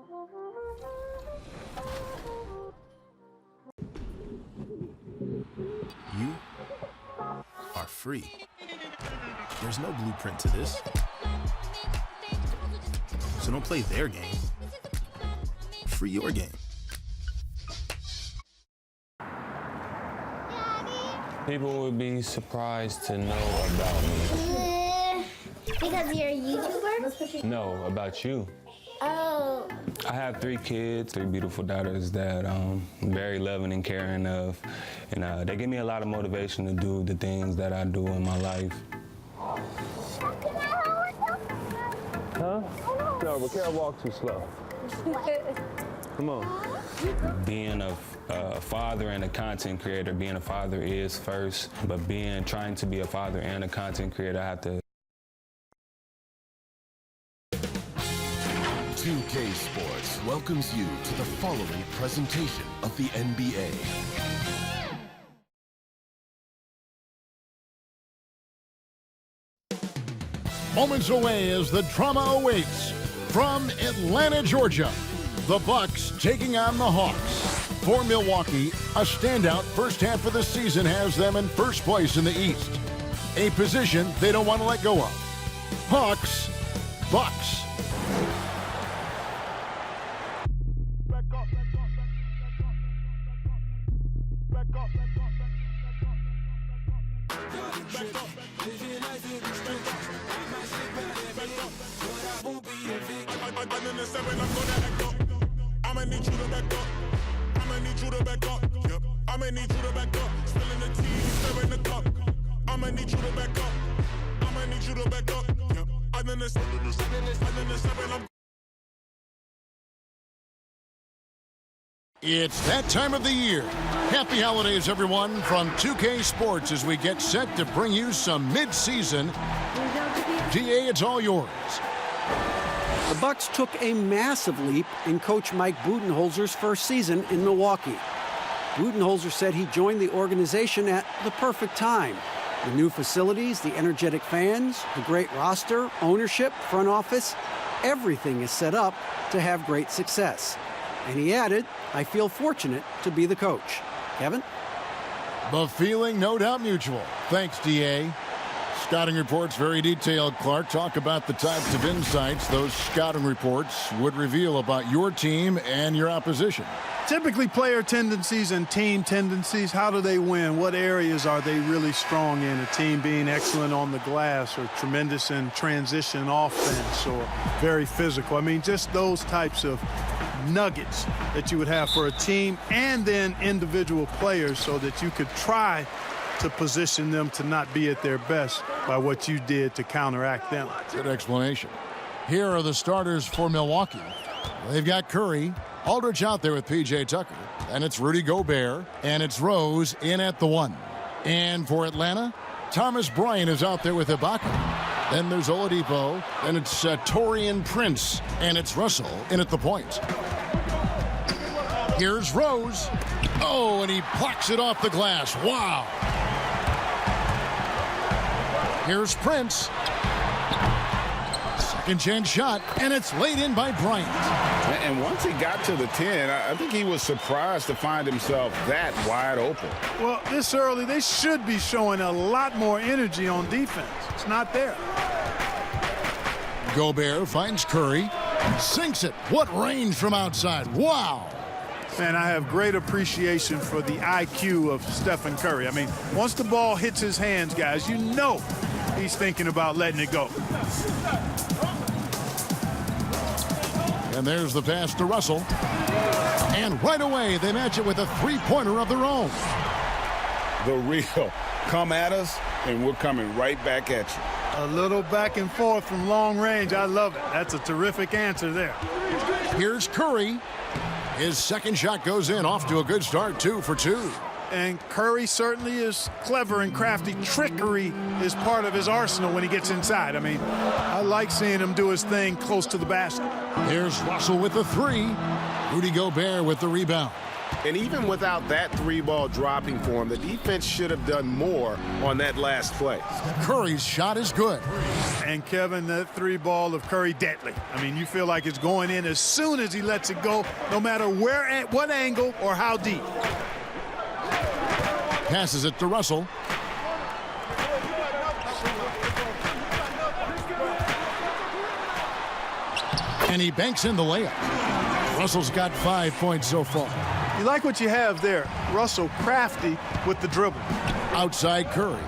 You are free. There's no blueprint to this. So don't play their game. Free your game. People would be surprised to know about me. Because you're a YouTuber? No, about you. Oh. I have 3 kids, 3 beautiful daughters that I'm very loving and caring of. And they give me a lot of motivation to do the things that I do in my life. Huh? No, but can't walk too slow. Come on. Being a father and a content creator, being a father is first, but trying to be a father and a content creator, I have to. 2K Sports welcomes you to the following presentation of the NBA. Moments away as the drama awaits. From Atlanta, Georgia, the Bucks taking on the Hawks. For Milwaukee, a standout first half of the season has them in first place in the East. A position they don't want to let go of. Hawks, Bucks. I'ma need you to back up. I'ma need you to back up. Yep. I'ma need you to back up. Spilling the tea, stirring the cup. I'ma need you to back up. I'ma need you to back up. Yep. I'm in the seven. It's that time of the year. Happy holidays, everyone, from 2K Sports as we get set to bring you some mid-season. DA, it's all yours. The Bucks took a massive leap in coach Mike Budenholzer's first season in Milwaukee. Budenholzer said he joined the organization at the perfect time. The new facilities, the energetic fans, the great roster, ownership, front office, everything is set up to have great success. And he added, I feel fortunate to be the coach. Kevin? The feeling, no doubt, mutual. Thanks, DA. Scouting reports very detailed, Clark. Talk about the types of insights those scouting reports would reveal about your team and your opposition. Typically player tendencies and team tendencies. How do they win? What areas are they really strong in? A team being excellent on the glass or tremendous in transition offense or very physical. I mean, just those types of nuggets that you would have for a team and then individual players so that you could try to position them to not be at their best by what you did to counteract them. Good explanation. Here are the starters for Milwaukee. They've got Curry, Aldridge out there with P.J. Tucker, and it's Rudy Gobert, and it's Rose in at the 1. And for Atlanta, Thomas Bryant is out there with Ibaka. Then there's Oladipo, and it's Taurean Prince, and it's Russell in at the point. Here's Rose. Oh, and he plucks it off the glass. Wow. Here's Prince. Second chance shot, and it's laid in by Bryant. And once he got to the 10, I think he was surprised to find himself that wide open. Well, this early, they should be showing a lot more energy on defense. It's not there. Gobert finds Curry. Sinks it. What range from outside. Wow. Man, I have great appreciation for the IQ of Stephen Curry. I mean, once the ball hits his hands, guys, you know he's thinking about letting it go. And there's the pass to Russell. And right away, they match it with a three-pointer of their own. The real. Come at us, and we're coming right back at you. A little back and forth from long range. I love it. That's a terrific answer there. Here's Curry. His second shot goes in, off to a good start, 2 for 2. And Curry certainly is clever and crafty. Trickery is part of his arsenal when he gets inside. I mean, I like seeing him do his thing close to the basket. Here's Russell with the 3. Rudy Gobert with the rebound. And even without that 3-ball dropping for him, the defense should have done more on that last play. Curry's shot is good. And Kevin, that 3-ball of Curry, deadly. I mean, you feel like it's going in as soon as he lets it go, no matter where, at what angle, or how deep. Passes it to Russell. And he banks in the layup. Russell's got 5 points so far. You like what you have there. Russell crafty with the dribble. Outside Curry.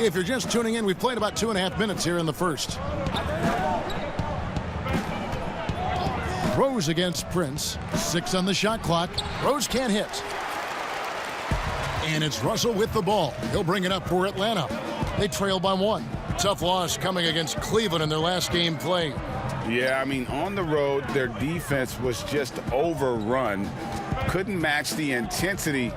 If you're just tuning in, we've played about 2.5 minutes here in the first. Rose against Prince. 6 on the shot clock. Rose can't hit. And it's Russell with the ball. He'll bring it up for Atlanta. They trail by 1. Tough loss coming against Cleveland in their last game played. Yeah, I mean, on the road, their defense was just overrun. Couldn't match the intensity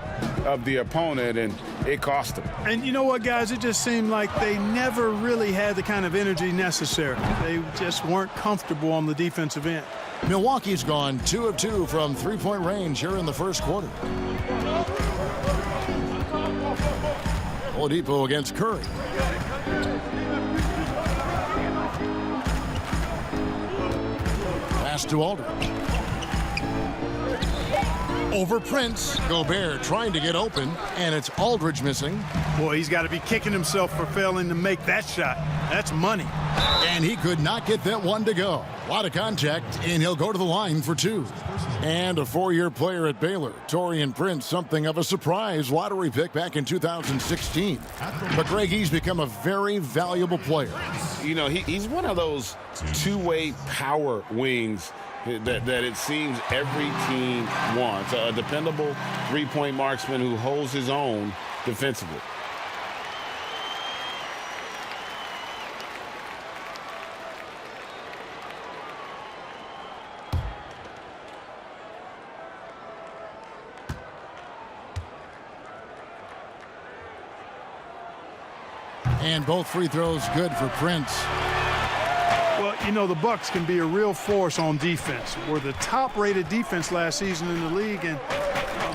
of the opponent, and it cost them. And you know what, guys? It just seemed like they never really had the kind of energy necessary. They just weren't comfortable on the defensive end. Milwaukee's gone 2 of 2 from three-point range here in the first quarter. Oladipo against Curry. Pass to Aldridge. Over Prince. Gobert trying to get open, and it's Aldridge missing. Boy, he's got to be kicking himself for failing to make that shot. That's money. And he could not get that one to go. A lot of contact, and he'll go to the line for 2. And a 4-year player at Baylor, Taurean Prince, something of a surprise lottery pick back in 2016. But Greg, he's become a very valuable player. You know, he's one of those two-way power wings that it seems every team wants. A dependable three-point marksman who holds his own defensively. And both free throws good for Prince. Well, you know, the Bucks can be a real force on defense. We're the top-rated defense last season in the league and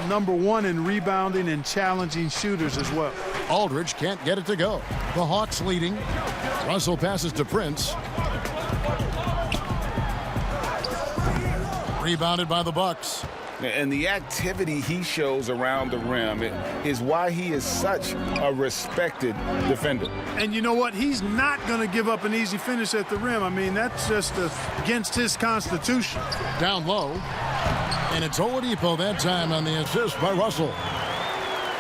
number 1 in rebounding and challenging shooters as well. Aldridge can't get it to go. The Hawks leading. Russell passes to Prince. Rebounded by the Bucks. And the activity he shows around the rim is why he is such a respected defender. And you know what? He's not going to give up an easy finish at the rim. I mean, that's just against his constitution. Down low. And it's Oladipo that time on the assist by Russell.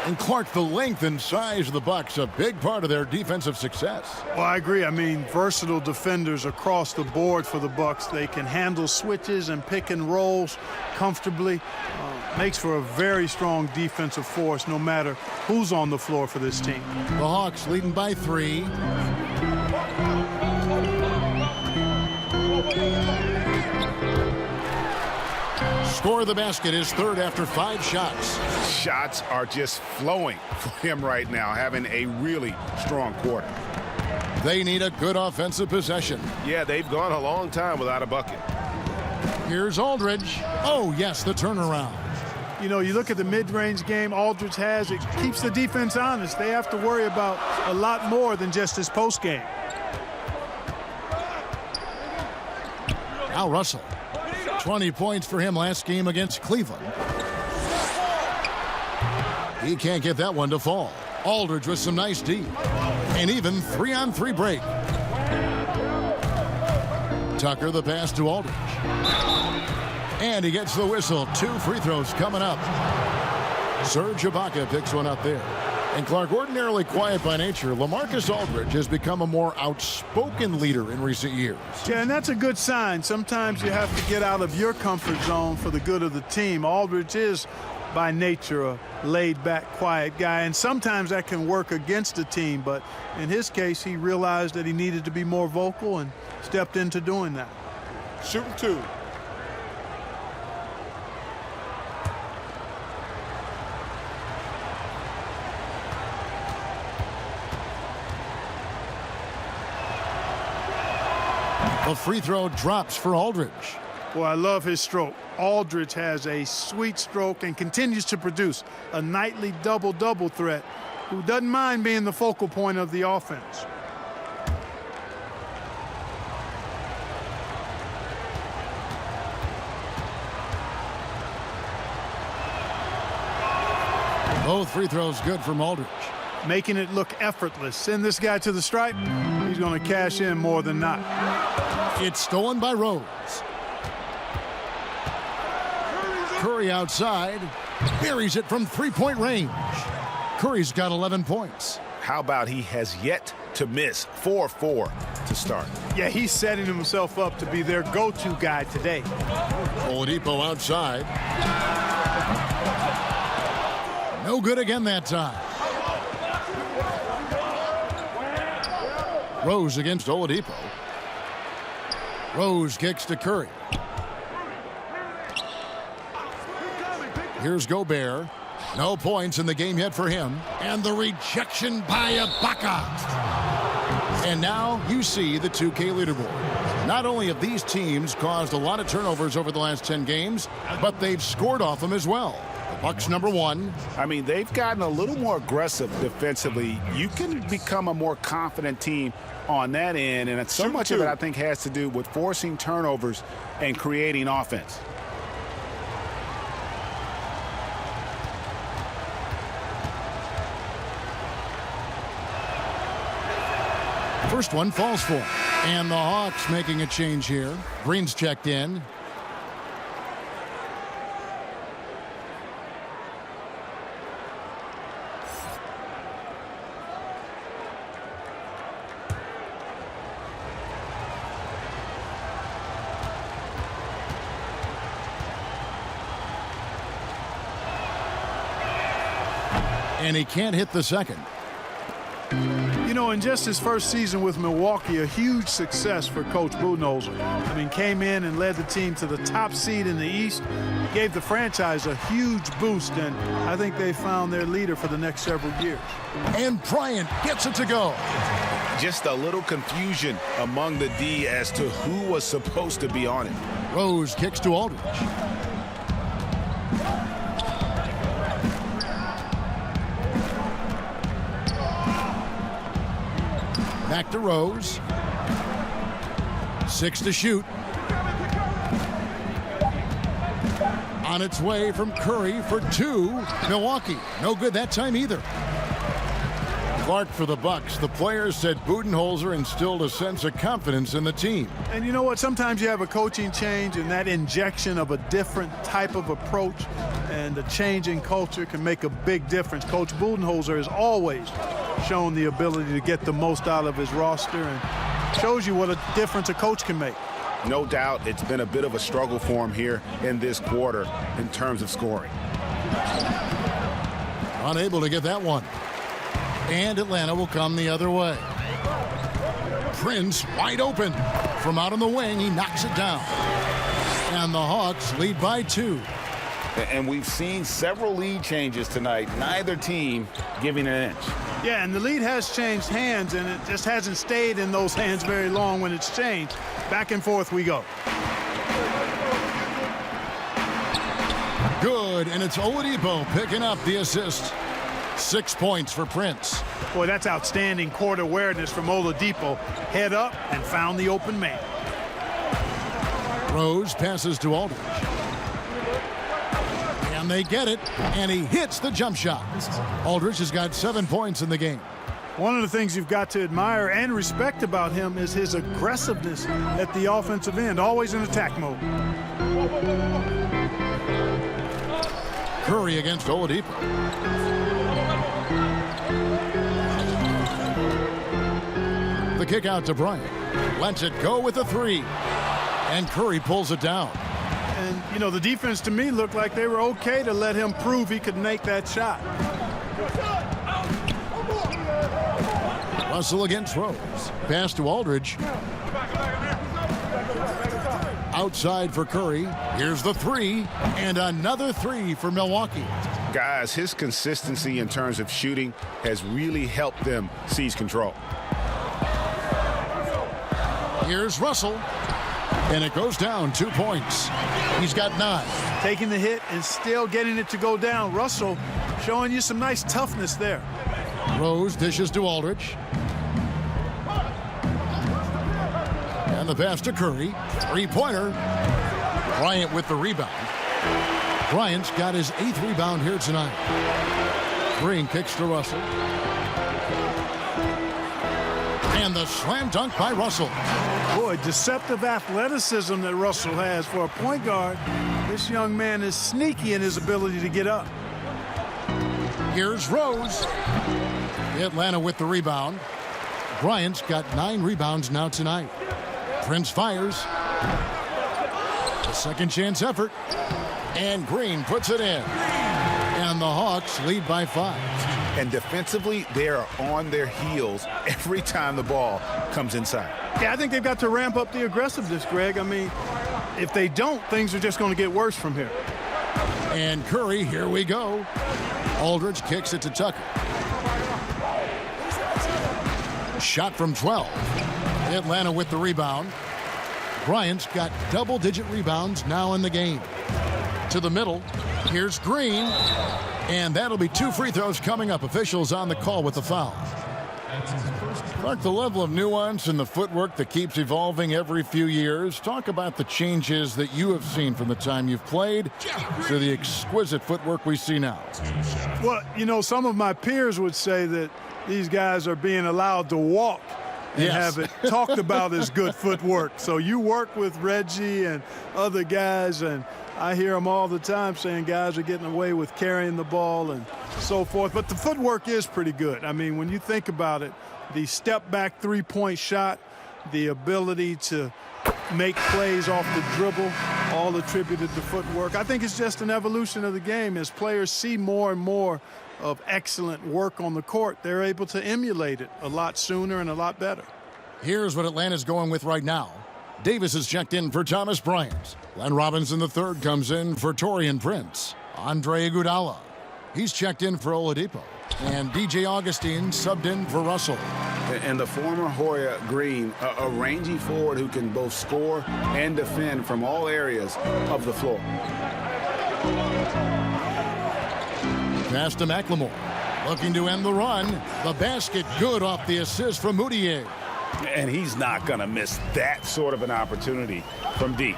And Clark, the length and size of the Bucks, a big part of their defensive success. Well, I agree. I mean, versatile defenders across the board for the Bucks. They can handle switches and pick and rolls comfortably. Makes for a very strong defensive force no matter who's on the floor for this team. The Hawks leading by 3. Score of the basket is third after 5 shots. Shots are just flowing for him right now, having a really strong quarter. They need a good offensive possession. Yeah, they've gone a long time without a bucket. Here's Aldridge. Oh, yes, the turnaround. You know, you look at the mid-range game Aldridge has, it keeps the defense honest. They have to worry about a lot more than just his post game. Now Russell. 20 points for him last game against Cleveland. He can't get that one to fall. Aldridge with some nice D. And even 3-on-3 break. Tucker the pass to Aldridge. And he gets the whistle. 2 free throws coming up. Serge Ibaka picks one up there. And Clark, ordinarily quiet by nature, LaMarcus Aldridge has become a more outspoken leader in recent years. Yeah, and that's a good sign. Sometimes you have to get out of your comfort zone for the good of the team. Aldridge is, by nature, a laid-back, quiet guy, and sometimes that can work against the team. But in his case, he realized that he needed to be more vocal and stepped into doing that. Shooting 2. The free throw drops for Aldridge. Boy, I love his stroke. Aldridge has a sweet stroke and continues to produce a nightly double-double threat who doesn't mind being the focal point of the offense. Both free throws good from Aldridge. Making it look effortless. Send this guy to the stripe, he's going to cash in more than not. It's stolen by Rose. Curry outside, buries it from three-point range. Curry's got 11 points. How about he has yet to miss 4-4 to start? Yeah, he's setting himself up to be their go-to guy today. Oladipo outside. No good again that time. Rose against Oladipo. Rose kicks to Curry. Here's Gobert. No points in the game yet for him. And the rejection by Ibaka. And now you see the 2K leaderboard. Not only have these teams caused a lot of turnovers over the last 10 games, but they've scored off them as well. The Bucks #1. I mean, they've gotten a little more aggressive defensively. You can become a more confident team on that end, and so much of it, I think, has to do with forcing turnovers and creating offense. First one falls for him. And the Hawks making a change here. Green's checked in. And he can't hit the second. You know, in just his first season with Milwaukee, a huge success for Coach Budenholzer. I mean, came in and led the team to the top seed in the East, gave the franchise a huge boost, and I think they found their leader for the next several years. And Bryant gets it to go. Just a little confusion among the D as to who was supposed to be on it. Rose kicks to Aldridge. Back to Rose. 6 to shoot. On its way from Curry for 2. Milwaukee. No good that time either. Clark for the Bucks. The players said Budenholzer instilled a sense of confidence in the team. And you know what? Sometimes you have a coaching change, and that injection of a different type of approach and a change in culture can make a big difference. Coach Budenholzer has always shown the ability to get the most out of his roster and shows you what a difference a coach can make. No doubt it's been a bit of a struggle for him here in this quarter in terms of scoring. Unable to get that one. And Atlanta will come the other way. Prince wide open. From out on the wing, he knocks it down. And the Hawks lead by 2. And we've seen several lead changes tonight. Neither team giving an inch. Yeah, and the lead has changed hands, and it just hasn't stayed in those hands very long when it's changed. Back and forth we go. Good, and it's Oladipo picking up the assist. 6 points for Prince. Boy, that's outstanding court awareness from Oladipo. Head up and found the open man. Rose passes to Aldridge. And they get it, and he hits the jump shot. Aldridge has got 7 points in the game. One of the things you've got to admire and respect about him is his aggressiveness at the offensive end, always in attack mode. Curry against Oladipo. The kick out to Bryant. Lets it go with a 3. And Curry pulls it down. And, you know, the defense to me looked like they were okay to let him prove he could make that shot. Russell against Rose. Pass to Aldridge. Outside for Curry. Here's the 3. And another 3 for Milwaukee. Guys, his consistency in terms of shooting has really helped them seize control. Here's Russell. And it goes down 2 points. He's got 9. Taking the hit and still getting it to go down. Russell showing you some nice toughness there. Rose dishes to Aldridge. And the pass to Curry. Three-pointer. Bryant with the rebound. Bryant's got his 8th rebound here tonight. Green kicks to Russell. And the slam dunk by Russell. Boy, deceptive athleticism that Russell has for a point guard. This young man is sneaky in his ability to get up. Here's Rose. Atlanta with the rebound. Bryant's got 9 rebounds now tonight. Prince fires. A second chance effort. And Green puts it in. And the Hawks lead by 5. And defensively, they are on their heels every time the ball comes inside. Yeah, I think they've got to ramp up the aggressiveness, Greg. I mean, if they don't, things are just going to get worse from here. And Curry, here we go. Aldridge kicks it to Tucker. Shot from 12. Atlanta with the rebound. Bryant's got double-digit rebounds now in the game. To the middle. Here's Green. And that'll be 2 free throws coming up. Officials on the call with the foul. Mark, the level of nuance and the footwork that keeps evolving every few years. Talk about the changes that you have seen from the time you've played to the exquisite footwork we see now. Well, you know, some of my peers would say that these guys are being allowed to walk and have it talked about as good footwork. So you work with Reggie and other guys, and I hear them all the time saying guys are getting away with carrying the ball and so forth. But the footwork is pretty good. I mean, when you think about it, the step-back three-point shot, the ability to make plays off the dribble, all attributed to footwork. I think it's just an evolution of the game. As players see more and more of excellent work on the court, they're able to emulate it a lot sooner and a lot better. Here's what Atlanta's going with right now. Davis is checked in for Thomas Bryant. Glenn Robinson III comes in for Taurean Prince. Andre Iguodala. He's checked in for Oladipo. And DJ Augustine subbed in for Russell. And the former Hoya Green, a rangy forward who can both score and defend from all areas of the floor. Pass to McLemore. Looking to end the run. The basket good off the assist from Moutier. And he's not going to miss that sort of an opportunity from deep.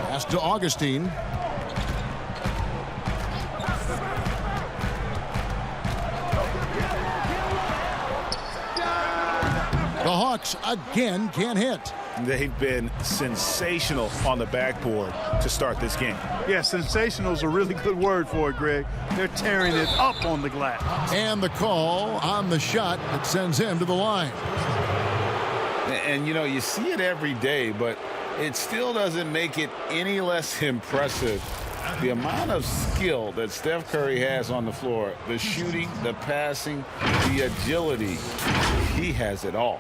Pass to Augustine. The Hawks again can't hit. They've been sensational on the backboard to start this game. Yeah, sensational is a really good word for it, Greg. They're tearing it up on the glass. And the call on the shot that sends him to the line. And, you know, you see it every day, but it still doesn't make it any less impressive. The amount of skill that Steph Curry has on the floor, the shooting, the passing, the agility, he has it all.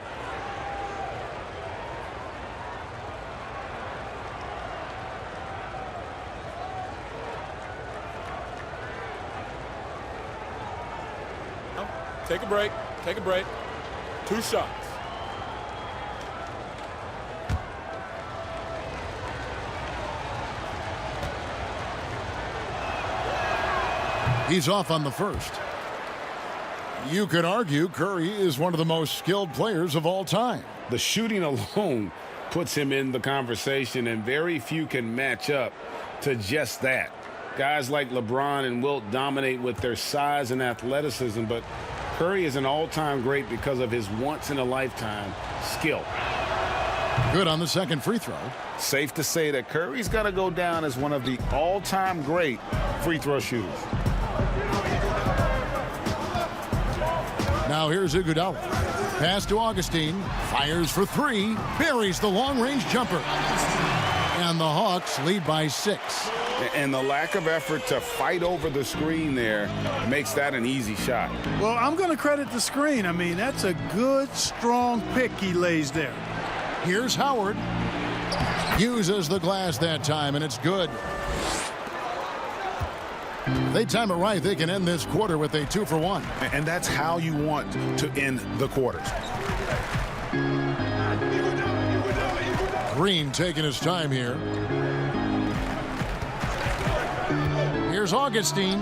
Take a break. Take a break. 2 shots. He's off on the first. You could argue Curry is one of the most skilled players of all time. The shooting alone puts him in the conversation, and very few can match up to just that. Guys like LeBron and Wilt dominate with their size and athleticism, but Curry is an all-time great because of his once-in-a-lifetime skill. Good on the second free throw. Safe to say that Curry's got to go down as one of the all-time great free throw shooters. Now here's Iguodala. Pass to Augustine. Fires for 3. Buries the long-range jumper. And the Hawks lead by 6. And the lack of effort to fight over the screen there makes that an easy shot. Well, I'm going to credit the screen. I mean, that's a good, strong pick he lays there. Here's Howard. Uses the glass that time, and it's good. If they time it right, they can end this quarter with a 2-for-1. And that's how you want to end the quarters. Green taking his time here. Here's Augustine.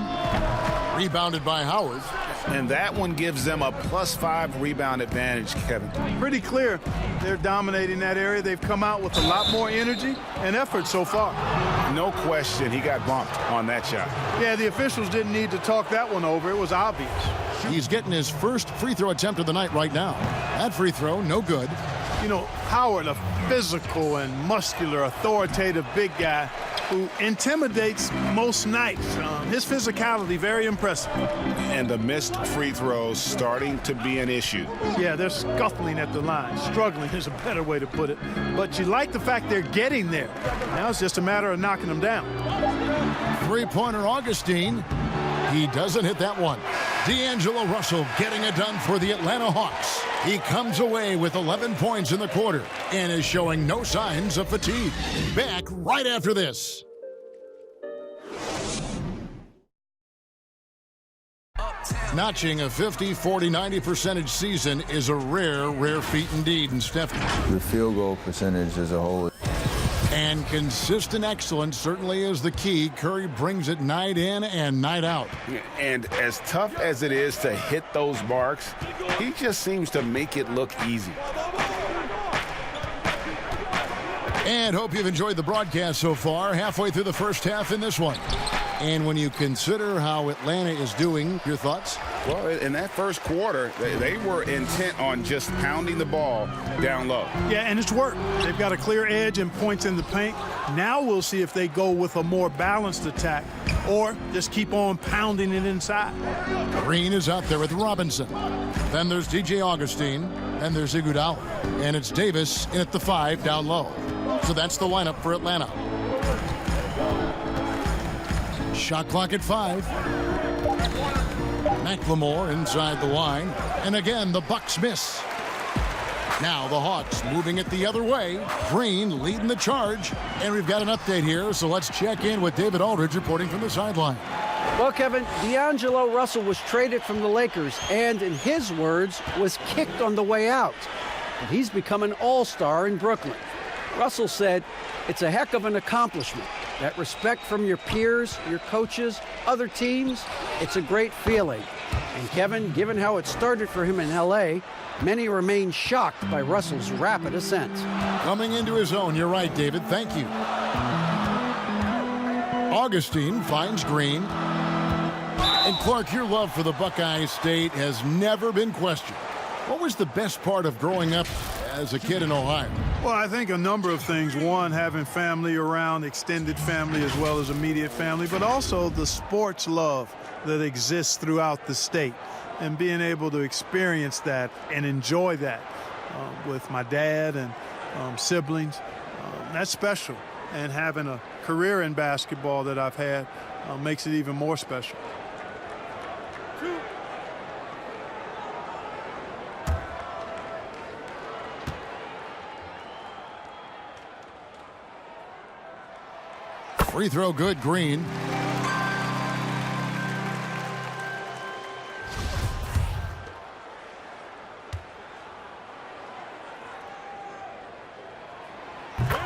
Rebounded by Howard. And that one gives them a +5 rebound advantage, Kevin. Pretty clear they're dominating that area. They've come out with a lot more energy and effort so far. No question he got bumped on that shot. Yeah, the officials didn't need to talk that one over. It was obvious. He's getting his first free throw attempt of the night right now. That free throw, no good. You know, Howard, a physical and muscular, authoritative big guy who intimidates most nights. His physicality, very impressive. And the missed free throws starting to be an issue. Yeah, they're scuffling at the line. Struggling is a better way to put it. But you like the fact they're getting there. Now it's just a matter of knocking them down. Three-pointer Augustine. He doesn't hit that one. D'Angelo Russell getting it done for the Atlanta Hawks. He comes away with 11 points in the quarter and is showing no signs of fatigue. Back right after this. Notching a 50, 40, 90% season is a rare feat indeed. And Stephanie. The field goal percentage as a whole. And consistent excellence certainly is the key. Curry brings it night in and night out. And as tough as it is to hit those marks, he just seems to make it look easy. And hope you've enjoyed the broadcast so far. Halfway through the first half in this one. And when you consider how Atlanta is doing, your thoughts? Well, in that first quarter, they were intent on just pounding the ball down low. Yeah, and it's worked. They've got a clear edge and points in the paint. Now we'll see if they go with a more balanced attack or just keep on pounding it inside. Green is out there with Robinson. Then there's DJ Augustine. And there's Iguodala. And it's Davis in at the 5 down low. So that's the lineup for Atlanta. Shot clock at 5. McLemore inside the line. And again, the Bucks miss. Now the Hawks moving it the other way. Green leading the charge. And we've got an update here, so let's check in with David Aldridge reporting from the sideline. Well, Kevin, D'Angelo Russell was traded from the Lakers and, in his words, was kicked on the way out. But he's become an all-star in Brooklyn. Russell said, "It's a heck of an accomplishment. That respect from your peers, your coaches, other teams, it's a great feeling." And Kevin, given how it started for him in L.A., many remain shocked by Russell's rapid ascent. Coming into his own, you're right, David. Thank you. Augustine finds Green. And Clark, your love for the Buckeye State has never been questioned. What was the best part of growing up as a kid in Ohio? Well, I think a number of things. One, having family around, extended family as well as immediate family, but also the sports love that exists throughout the state and being able to experience that and enjoy that with my dad and siblings. That's special. And having a career in basketball that I've had makes it even more special. Free throw good, Green.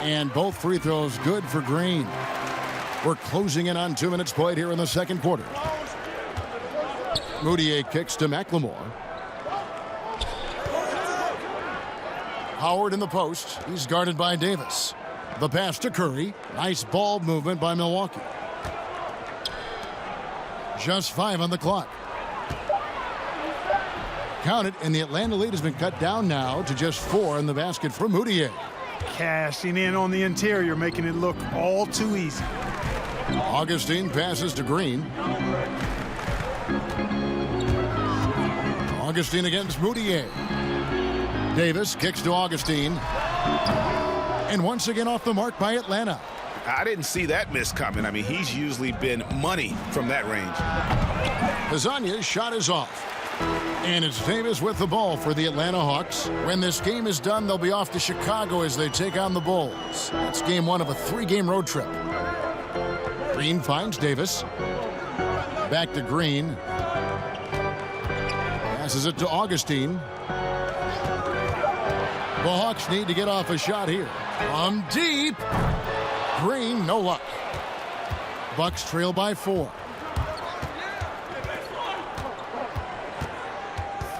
And both free throws good for Green. We're closing in on 2 minutes played here in the second quarter. Moutier kicks to McLemore. Howard in the post. He's guarded by Davis. The pass to Curry. Nice ball movement by Milwaukee. Just 5 on the clock. Count it, and the Atlanta lead has been cut down now to just 4 in the basket for Moutier. Cashing in on the interior, making it look all too easy. Augustine passes to Green. Augustine against Moutier. Davis kicks to Augustine. And once again off the mark by Atlanta. I didn't see that miss coming. I mean, he's usually been money from that range. Pizzagna's shot is off. And it's Davis with the ball for the Atlanta Hawks. When this game is done, they'll be off to Chicago as they take on the Bulls. That's game 1 of a 3-game road trip. Green finds Davis. Back to Green. Passes it to Augustine. The Hawks need to get off a shot here. From deep. Green, no luck. Bucks trail by 4.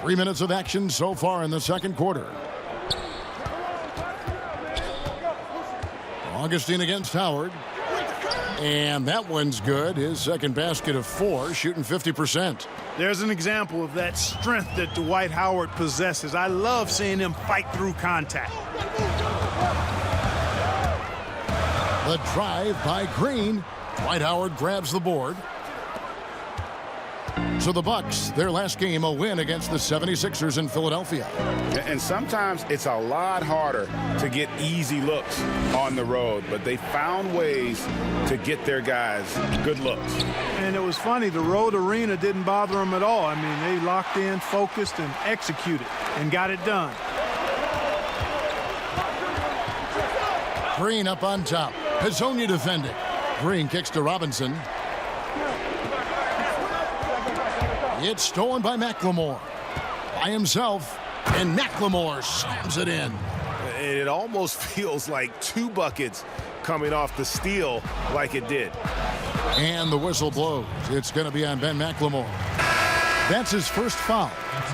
3 minutes of action so far in the second quarter. Augustine against Howard. And that one's good. His second basket of 4, shooting 50%. There's an example of that strength that Dwight Howard possesses. I love seeing him fight through contact. The drive by Green. Dwight Howard grabs the board. So the Bucks, their last game, a win against the 76ers in Philadelphia. And sometimes it's a lot harder to get easy looks on the road, but they found ways to get their guys good looks. And it was funny, the road arena didn't bother them at all. I mean, they locked in, focused, and executed, and got it done. Green up on top. Pizzonia defending. Green kicks to Robinson. It's stolen by McLemore. By himself, and McLemore slams it in. It almost feels like 2 buckets coming off the steal like it did. And the whistle blows. It's going to be on Ben McLemore. That's his first foul.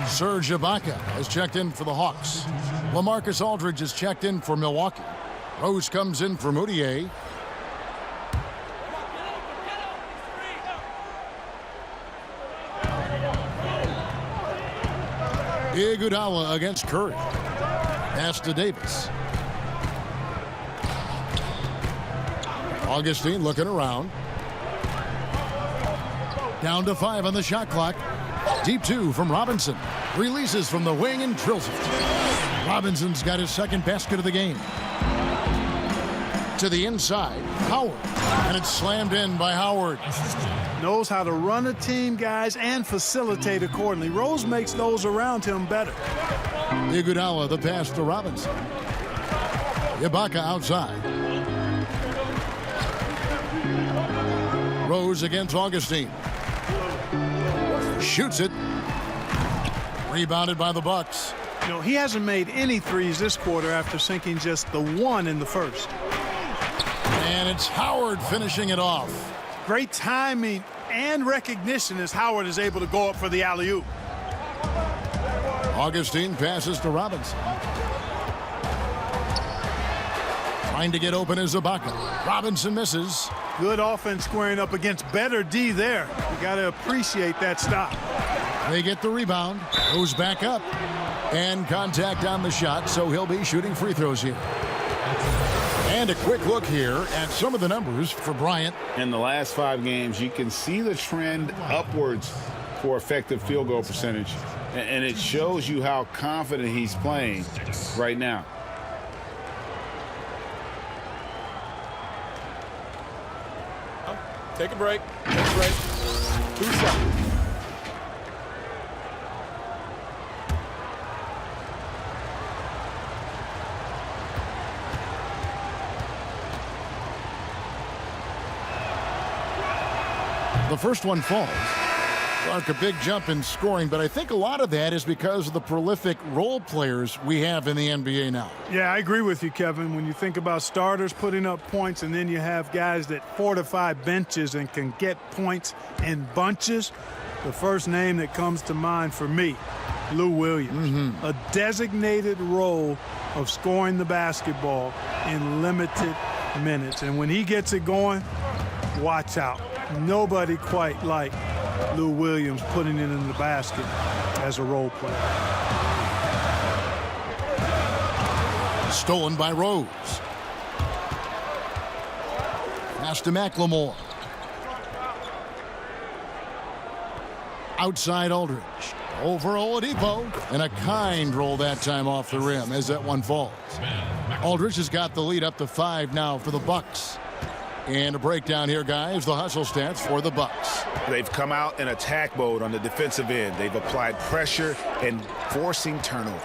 Serge Ibaka has checked in for the Hawks. LaMarcus Aldridge has checked in for Milwaukee. Rose comes in for Moutier. Iguodala against Curry. Pass to Davis. Augustine looking around. Down to 5 on the shot clock. Deep 2 from Robinson. Releases from the wing and drills it. Robinson's got his second basket of the game. To the inside, Howard. And it's slammed in by Howard. Knows how to run a team, guys, and facilitate accordingly. Rose makes those around him better. Iguodala, the pass to Robinson. Ibaka outside. Rose against Augustine. Shoots it. Rebounded by the Bucks. You know, he hasn't made any threes this quarter after sinking just the 1 in the first. And it's Howard finishing it off. Great timing and recognition as Howard is able to go up for the alley-oop. Augustine passes to Robinson. Trying to get open is Ibaka. Robinson misses. Good offense squaring up against better D there. You got to appreciate that stop. They get the rebound. Goes back up. And contact on the shot, so he'll be shooting free throws here. And a quick look here at some of the numbers for Bryant. In the last 5 games, you can see the trend upwards for effective field goal percentage. And it shows you how confident he's playing right now. Take a break. Take a break. 2 seconds. The first one falls. Clark, a big jump in scoring, but I think a lot of that is because of the prolific role players we have in the NBA now. Yeah, I agree with you, Kevin. When you think about starters putting up points and then you have guys that fortify benches and can get points in bunches, the first name that comes to mind for me, Lou Williams. A designated role of scoring the basketball in limited minutes. And when he gets it going, watch out. Nobody quite like Lou Williams putting it in the basket as a role player. Stolen by Rose. Pass to McLemore. Outside Aldridge. Over Oladipo. And a kind roll that time off the rim as that one falls. Aldridge has got the lead up to 5 now for the Bucks. And a breakdown here, guys, the hustle stats for the Bucks. They've come out in attack mode on the defensive end. They've applied pressure and forcing turnovers.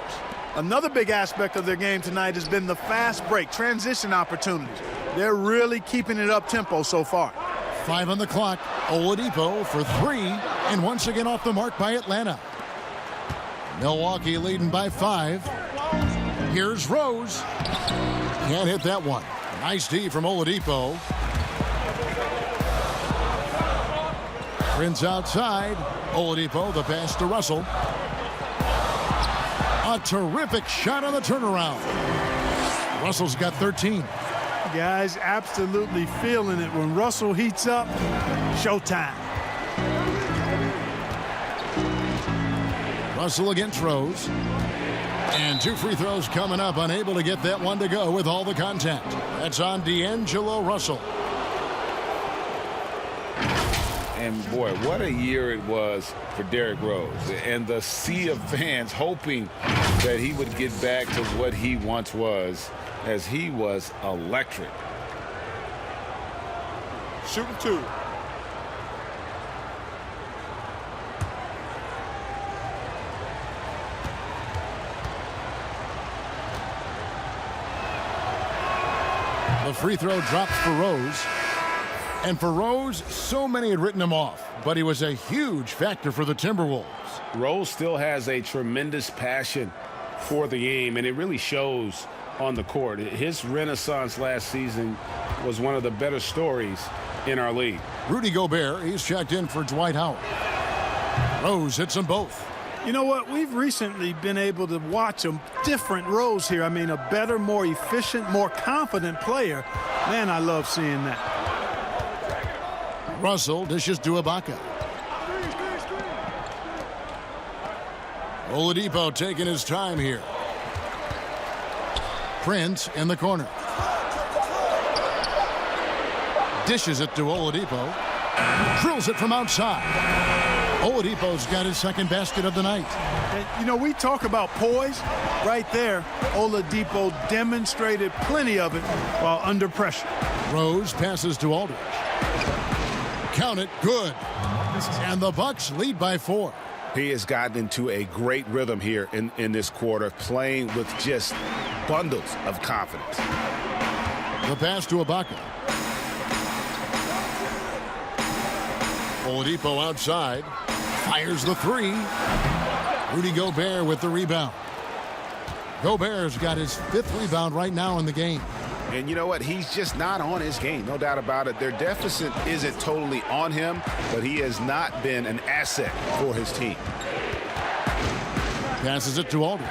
Another big aspect of their game tonight has been the fast break, transition opportunities. They're really keeping it up tempo so far. 5 on the clock. Oladipo for 3. And once again off the mark by Atlanta. Milwaukee leading by 5. Here's Rose. Can't hit that one. Nice D from Oladipo. Prince outside. Oladipo, the pass to Russell. A terrific shot on the turnaround. Russell's got 13. Guys, absolutely feeling it. When Russell heats up, showtime. Russell against Rose. And 2 free throws coming up. Unable to get that one to go with all the contact. That's on D'Angelo Russell. And boy, what a year it was for Derrick Rose. And the sea of fans hoping that he would get back to what he once was, as he was electric. Shooting 2. The free throw drops for Rose. And for Rose, so many had written him off, but he was a huge factor for the Timberwolves. Rose still has a tremendous passion for the game, and it really shows on the court. His renaissance last season was one of the better stories in our league. Rudy Gobert, he's checked in for Dwight Howard. Rose hits them both. You know what? We've recently been able to watch a different Rose here. I mean, a better, more efficient, more confident player. Man, I love seeing that. Russell dishes to Ibaka. Oladipo taking his time here. Prince in the corner. Dishes it to Oladipo. Drills it from outside. Oladipo's got his second basket of the night. And, you know, we talk about poise. Right there, Oladipo demonstrated plenty of it while under pressure. Rose passes to Aldridge. Count it, good. And the Bucks lead by 4. He has gotten into a great rhythm here in this quarter, playing with just bundles of confidence. The pass to Ibaka. Oladipo outside. Fires the 3. Rudy Gobert with the rebound. Gobert's got his 5th rebound right now in the game. And you know what? He's just not on his game. No doubt about it. Their deficit isn't totally on him, but he has not been an asset for his team. Passes it to Aldridge.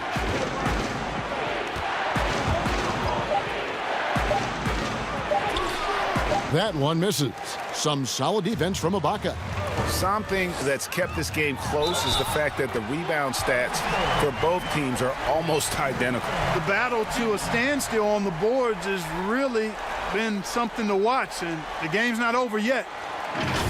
That one misses. Some solid defense from Ibaka. Something that's kept this game close is the fact that the rebound stats for both teams are almost identical. The battle to a standstill on the boards has really been something to watch, and the game's not over yet.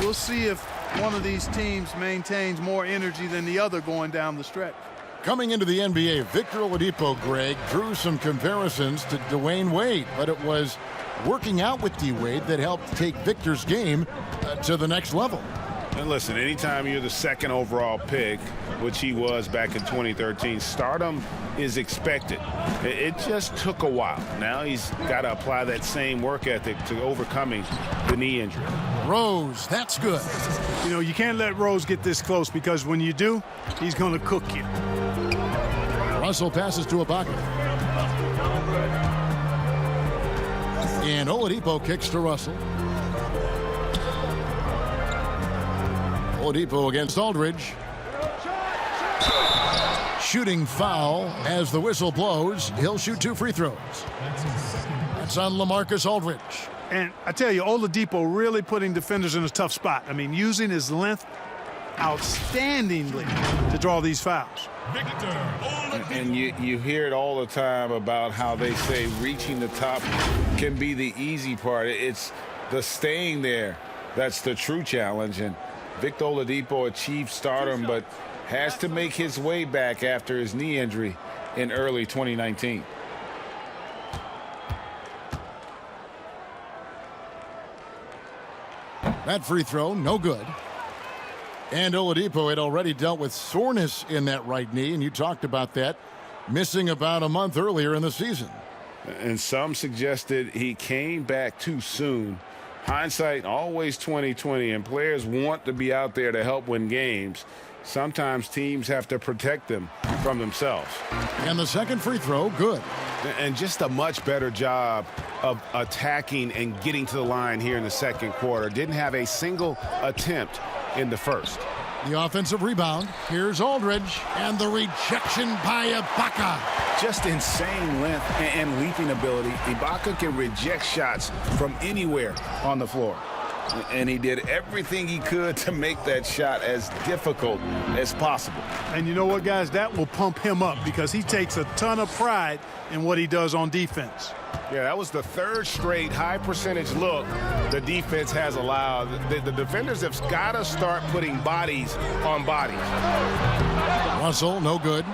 We'll see if one of these teams maintains more energy than the other going down the stretch. Coming into the NBA, Victor Oladipo, Greg, drew some comparisons to Dwayne Wade, but it was working out with D-Wade that helped take Victor's game to the next level. And listen, anytime you're the second overall pick, which he was back in 2013, stardom is expected. It just took a while. Now he's got to apply that same work ethic to overcoming the knee injury. Rose, that's good. You know, you can't let Rose get this close, because when you do, he's going to cook you. Russell passes to Ibaka. And Oladipo kicks to Russell. Oladipo against Aldridge. Shooting foul as the whistle blows. He'll shoot 2 free throws. That's on LaMarcus Aldridge. And I tell you, Oladipo really putting defenders in a tough spot. I mean, using his length outstandingly to draw these fouls. And you hear it all the time about how they say reaching the top can be the easy part. It's the staying there that's the true challenge. And Victor Oladipo achieved stardom, but has to make his way back after his knee injury in early 2019. That free throw, no good. And Oladipo had already dealt with soreness in that right knee, and you talked about that, missing about a month earlier in the season. And some suggested he came back too soon hindsight always 20/20, and players want to be out there to help win games. Sometimes teams have to protect them from themselves. And the second free throw, good. And just a much better job of attacking and getting to the line here in the second quarter. Didn't have a single attempt in the first. The offensive rebound. Here's Aldridge. And the rejection by Ibaka. Just insane length and leaping ability. Ibaka can reject shots from anywhere on the floor. And he did everything he could to make that shot as difficult as possible. And you know what, guys? That will pump him up because he takes a ton of pride in what he does on defense. Yeah, that was the third straight high-percentage look the defense has allowed. The defenders have got to start putting bodies on bodies. Russell, no good.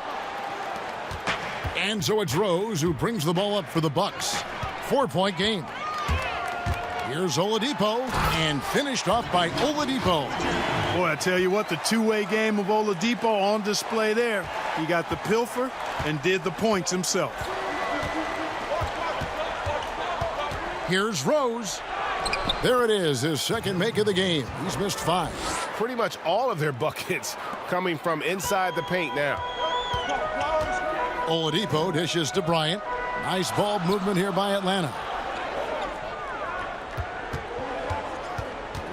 And so it's Rose who brings the ball up for the Bucks. 4-point game. Here's Oladipo, and finished off by Oladipo. Boy, I tell you what, the two-way game of Oladipo on display there. He got the pilfer and did the points himself. Here's Rose. There it is, his second make of the game. He's missed 5. Pretty much all of their buckets coming from inside the paint now. Oladipo dishes to Bryant. Nice ball movement here by Atlanta.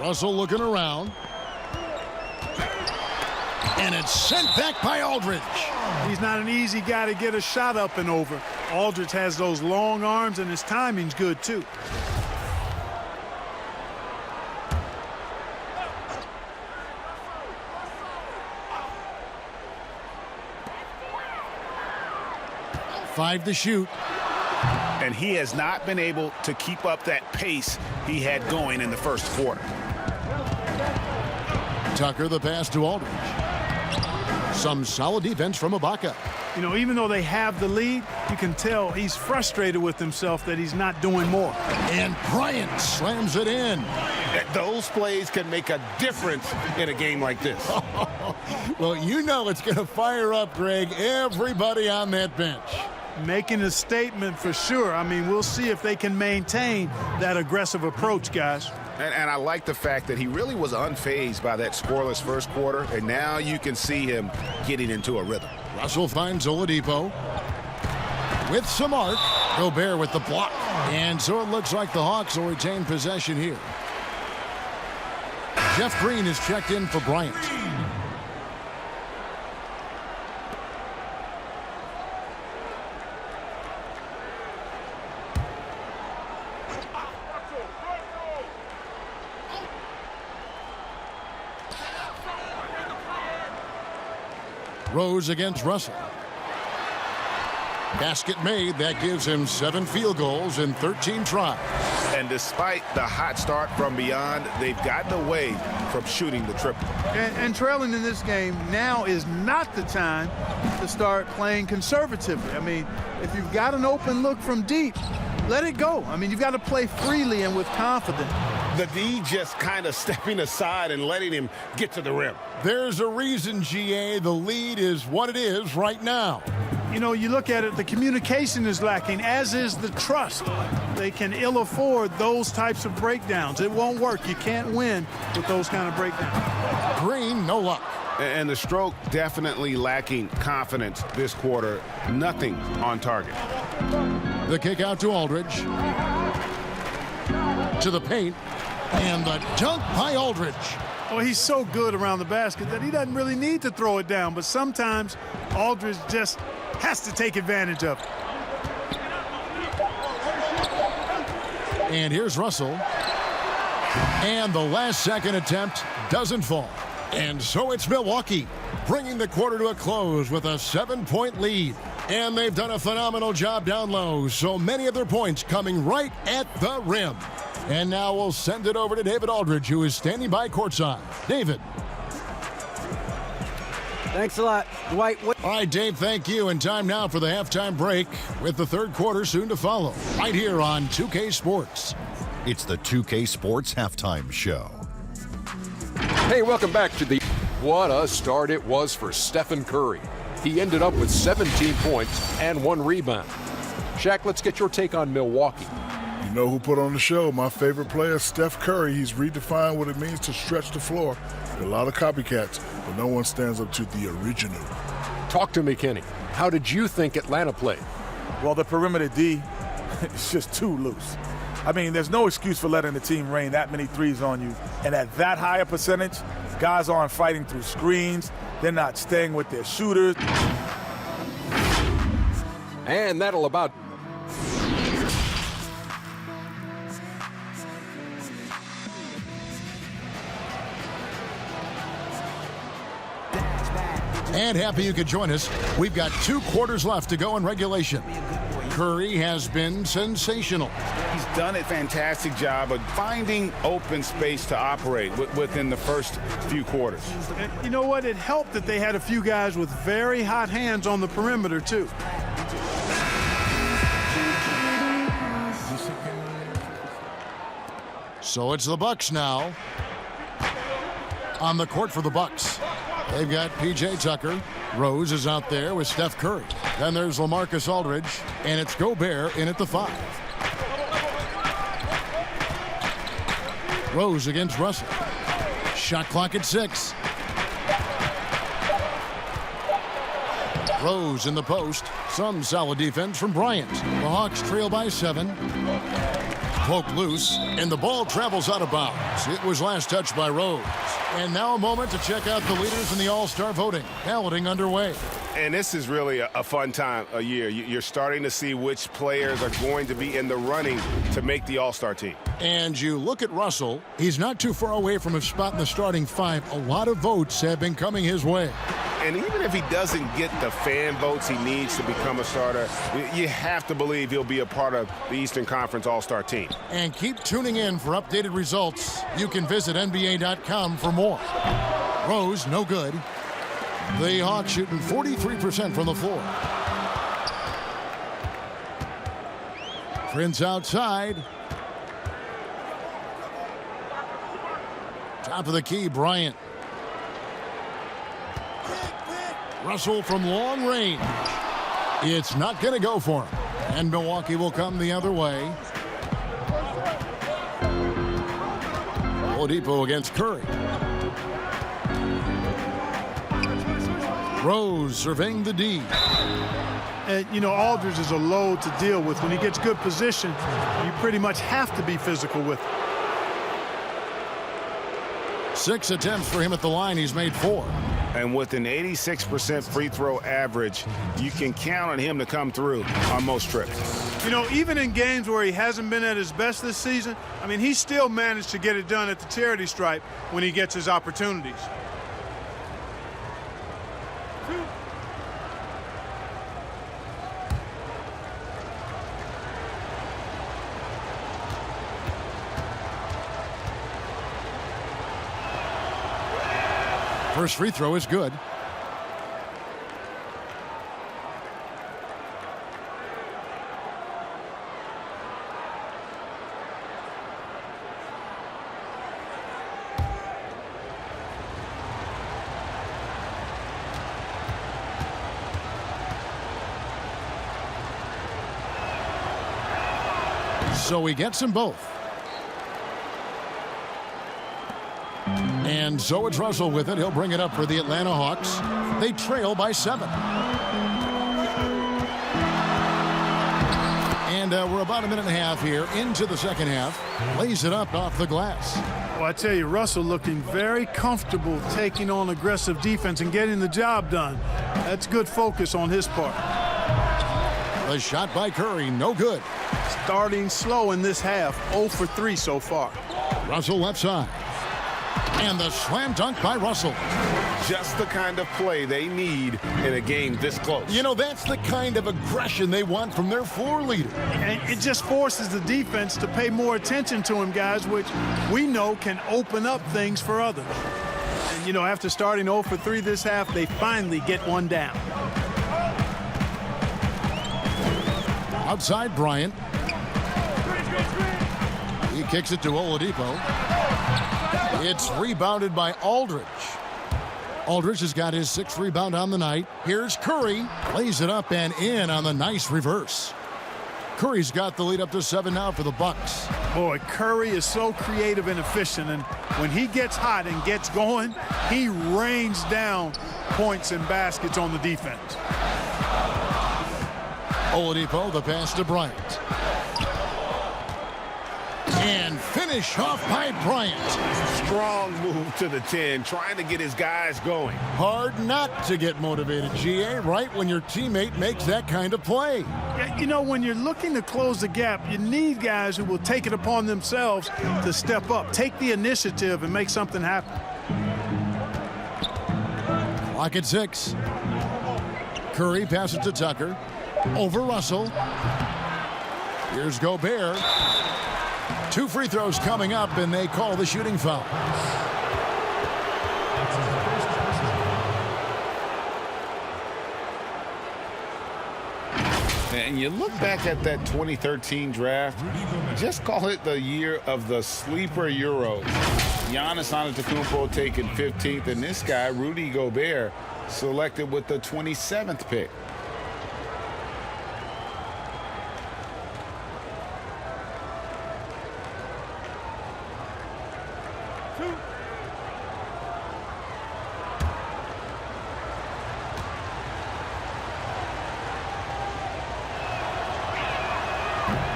Russell looking around. And it's sent back by Aldridge. He's not an easy guy to get a shot up and over. Aldridge has those long arms, and his timing's good, too. Five to shoot. And he has not been able to keep up that pace he had going in the first quarter. Tucker the pass to Aldridge. Some solid defense from Ibaka. You know, even though they have the lead, you can tell he's frustrated with himself that he's not doing more. And Bryant slams it in. Those plays can make a difference in a game like this. Well, you know it's going to fire up, Greg, everybody on that bench. Making a statement for sure. I mean, we'll see if they can maintain that aggressive approach, guys. And I like the fact that he really was unfazed by that scoreless first quarter, and now you can see him getting into a rhythm. Russell finds Oladipo with some arc. Gobert with the block. And so it looks like the Hawks will retain possession here. Jeff Green is checked in for Bryant. Rose against Russell. Basket made. That gives him 7 field goals in 13 tries. And despite the hot start from beyond, they've gotten away from shooting the triple. And trailing in this game now is not the time to start playing conservatively. I mean, if you've got an open look from deep, let it go. I mean, you've got to play freely and with confidence. The D just kind of stepping aside and letting him get to the rim. There's a reason, GA, the lead is what it is right now. You know, you look at it, the communication is lacking, as is the trust. They can ill afford those types of breakdowns. It won't work. You can't win with those kind of breakdowns. Green, no luck. And the stroke definitely lacking confidence this quarter. Nothing on target. The kick out to Aldridge. To the paint. And the dunk by Aldridge. Well, he's so good around the basket that he doesn't really need to throw it down. But sometimes Aldridge just has to take advantage of it. And here's Russell. And the last second attempt doesn't fall. And so it's Milwaukee bringing the quarter to a close with a 7-point lead. And they've done a phenomenal job down low. So many of their points coming right at the rim. And now we'll send it over to David Aldridge, who is standing by courtside. David. Thanks a lot, Dwight. All right, Dave, thank you. And time now for the halftime break with the third quarter soon to follow. Right here on 2K Sports. It's the 2K Sports Halftime Show. Hey, welcome back to the... What a start it was for Stephen Curry. He ended up with 17 points and 1 rebound. Shaq, let's get your take on Milwaukee. You know who put on the show? My favorite player, Steph Curry. He's redefined what it means to stretch the floor. There are a lot of copycats, but no one stands up to the original. Talk to me, Kenny. How did you think Atlanta played? Well, the perimeter D is just too loose. I mean, there's no excuse for letting the team rain that many threes on you. And at that high a percentage, guys aren't fighting through screens. They're not staying with their shooters. And that'll about... And happy you could join us. We've got 2 quarters left to go in regulation. Curry has been sensational. He's done a fantastic job of finding open space to operate within the first few quarters. You know what? It helped that they had a few guys with very hot hands on the perimeter, too. So it's the Bucks now. On the court for the Bucks. They've got P.J. Tucker. Rose is out there with Steph Curry. Then there's LaMarcus Aldridge, and it's Gobert in at the 5. Rose against Russell. Shot clock at 6. Rose in the post. Some solid defense from Bryant. The Hawks trail by 7. Poke loose, and the ball travels out of bounds. It was last touched by Rose. And now a moment to check out the leaders in the All-Star voting. Balloting underway. And this is really a fun time of year. You're starting to see which players are going to be in the running to make the All-Star team. And you look at Russell. He's not too far away from his spot in the starting 5. A lot of votes have been coming his way. And even if he doesn't get the fan votes he needs to become a starter, you have to believe he'll be a part of the Eastern Conference All-Star team. And keep tuning in for updated results. You can visit NBA.com for more. Rose, no good. The Hawks shooting 43% from the floor. Prince outside. Top of the key, Bryant. Russell from long range. It's not going to go for him. And Milwaukee will come the other way. Oladipo against Curry. Rose surveying the D. And, you know, Aldridge is a load to deal with. When he gets good position, you pretty much have to be physical with him. 6 attempts for him at the line. He's made 4. And with an 86% free throw average, you can count on him to come through on most trips. You know, even in games where he hasn't been at his best this season, I mean, he still managed to get it done at the charity stripe when he gets his opportunities. First free throw is good. So he gets them both. And so it's Russell with it. He'll bring it up for the Atlanta Hawks. They trail by 7. And we're about a minute and a half here into the second half. Lays it up off the glass. Well, I tell you, Russell looking very comfortable taking on aggressive defense and getting the job done. That's good focus on his part. The shot by Curry, no good. Starting slow in this half, 0 for 3 so far. Russell left side. And the slam dunk by Russell. Just the kind of play they need in a game this close. You know, that's the kind of aggression they want from their floor leader. And it just forces the defense to pay more attention to him, guys, which we know can open up things for others. And, you know, after starting 0 for 3 this half, they finally get one down. Outside Bryant. He kicks it to Oladipo. It's rebounded by Aldridge. Aldridge has got his 6th rebound on the night. Here's Curry. Lays it up and in on the nice reverse. Curry's got the lead up to 7 now for the Bucks. Boy, Curry is so creative and efficient, and when he gets hot and gets going, he rains down points and baskets on the defense. Oladipo, the pass to Bryant. And finish off by Bryant. Strong move to the 10, trying to get his guys going. Hard not to get motivated, GA, right when your teammate makes that kind of play. Yeah, you know, when you're looking to close the gap, you need guys who will take it upon themselves to step up, take the initiative, and make something happen. Clock at 6. Curry passes to Tucker. Over Russell. Here's Gobert. 2 free throws coming up, and they call the shooting foul. And you look back at that 2013 draft, just call it the year of the sleeper Euros. Giannis Antetokounmpo taken 15th, and this guy, Rudy Gobert, selected with the 27th pick.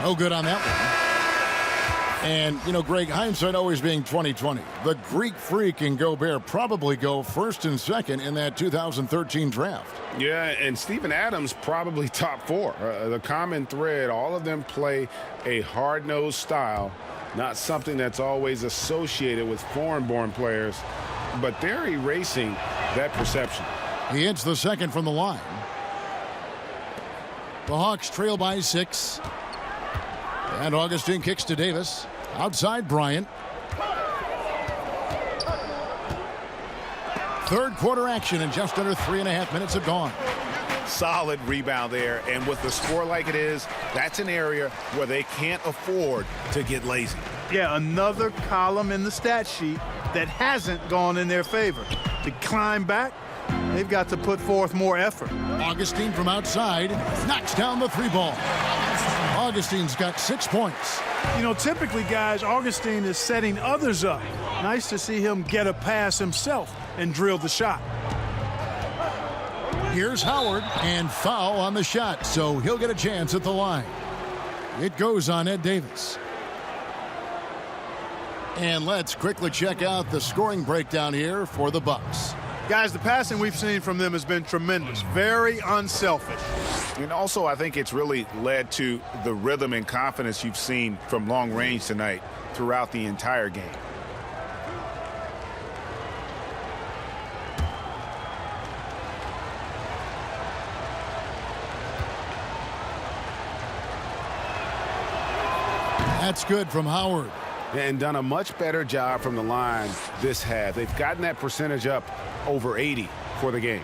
No good on that one. And, you know, Greg, hindsight always being 20/20. The Greek Freak and Gobert probably go first and second in that 2013 draft. Yeah, and Steven Adams probably top 4. The common thread, all of them play a hard-nosed style, not something that's always associated with foreign-born players, but they're erasing that perception. He hits the second from the line. The Hawks trail by 6. And Augustine kicks to Davis. Outside Bryant. Third quarter action, and just under 3.5 minutes have gone. Solid rebound there, and with the score like it is, that's an area where they can't afford to get lazy. Yeah, another column in the stat sheet that hasn't gone in their favor. To climb back, they've got to put forth more effort. Augustine from outside knocks down the 3 ball. Augustine's got 6 points. You know, typically, guys, Augustine is setting others up. Nice to see him get a pass himself and drill the shot. Here's Howard, and foul on the shot, so he'll get a chance at the line. It goes on Ed Davis. And let's quickly check out the scoring breakdown here for the Bucks. Guys, the passing we've seen from them has been tremendous. Very unselfish. And also, I think it's really led to the rhythm and confidence you've seen from long range tonight throughout the entire game. That's good from Howard. And done a much better job from the line this half. They've gotten that percentage up over 80 for the game.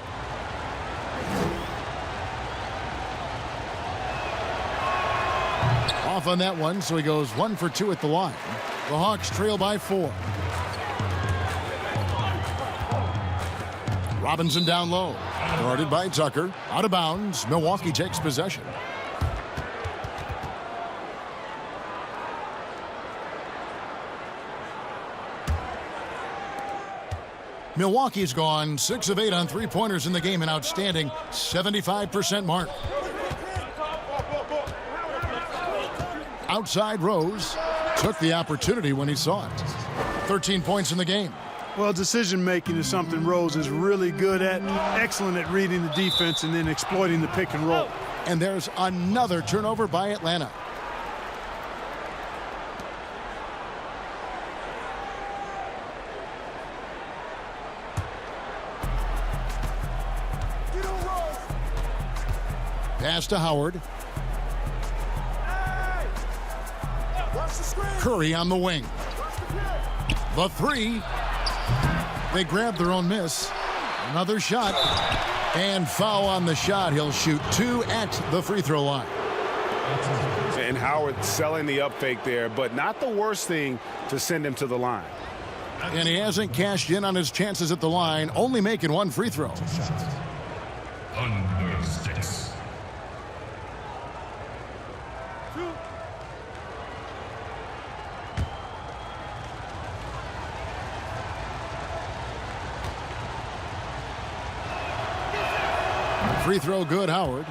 Off on that one, so he goes 1 for 2 at the line. The Hawks trail by 4. Robinson down low. Guarded by Tucker. Out of bounds. Milwaukee takes possession. Milwaukee's gone 6 of 8 on 3-pointers in the game, an outstanding 75% mark. Outside Rose took the opportunity when he saw it. 13 points in the game. Well, decision-making is something Rose is really good at. Excellent at reading the defense and then exploiting the pick and roll. And there's another turnover by Atlanta. Pass to Howard. Curry on the wing. The 3. They grab their own miss. Another shot. And foul on the shot. He'll shoot 2 at the free throw line. And Howard selling the up fake there, but not the worst thing to send him to the line. And he hasn't cashed in on his chances at the line, only making 1 free throw. free throw good, Howard.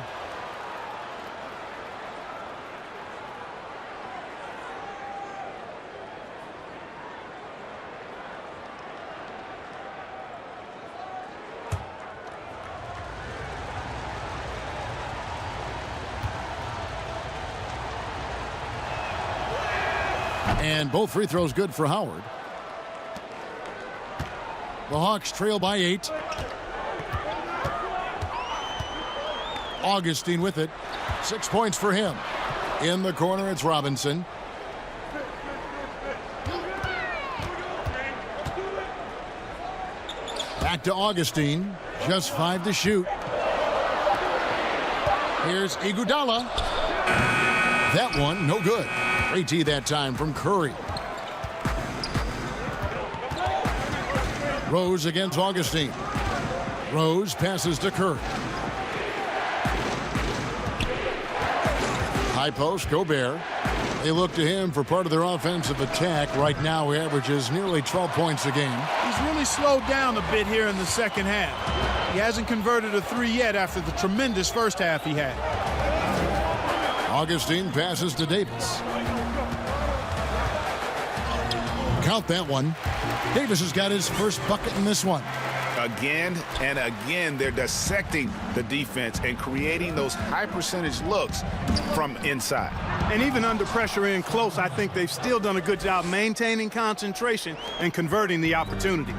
And both free throws good for Howard. The Hawks trail by 8. Augustine with it. 6 points for him. In the corner, it's Robinson. Back to Augustine. Just 5 to shoot. Here's Iguodala. That one, no good. 3T that time from Curry. Rose against Augustine. Rose passes to Curry. High post, Gobert. They look to him for part of their offensive attack. Right now, he averages nearly 12 points a game. He's really slowed down a bit here in the second half. He hasn't converted a 3 yet after the tremendous first half he had. Augustine passes to Davis. Count that one. Davis has got his first bucket in this one. Again and again, they're dissecting the defense and creating those high percentage looks from inside. And even under pressure in close, I think they've still done a good job maintaining concentration and converting the opportunities.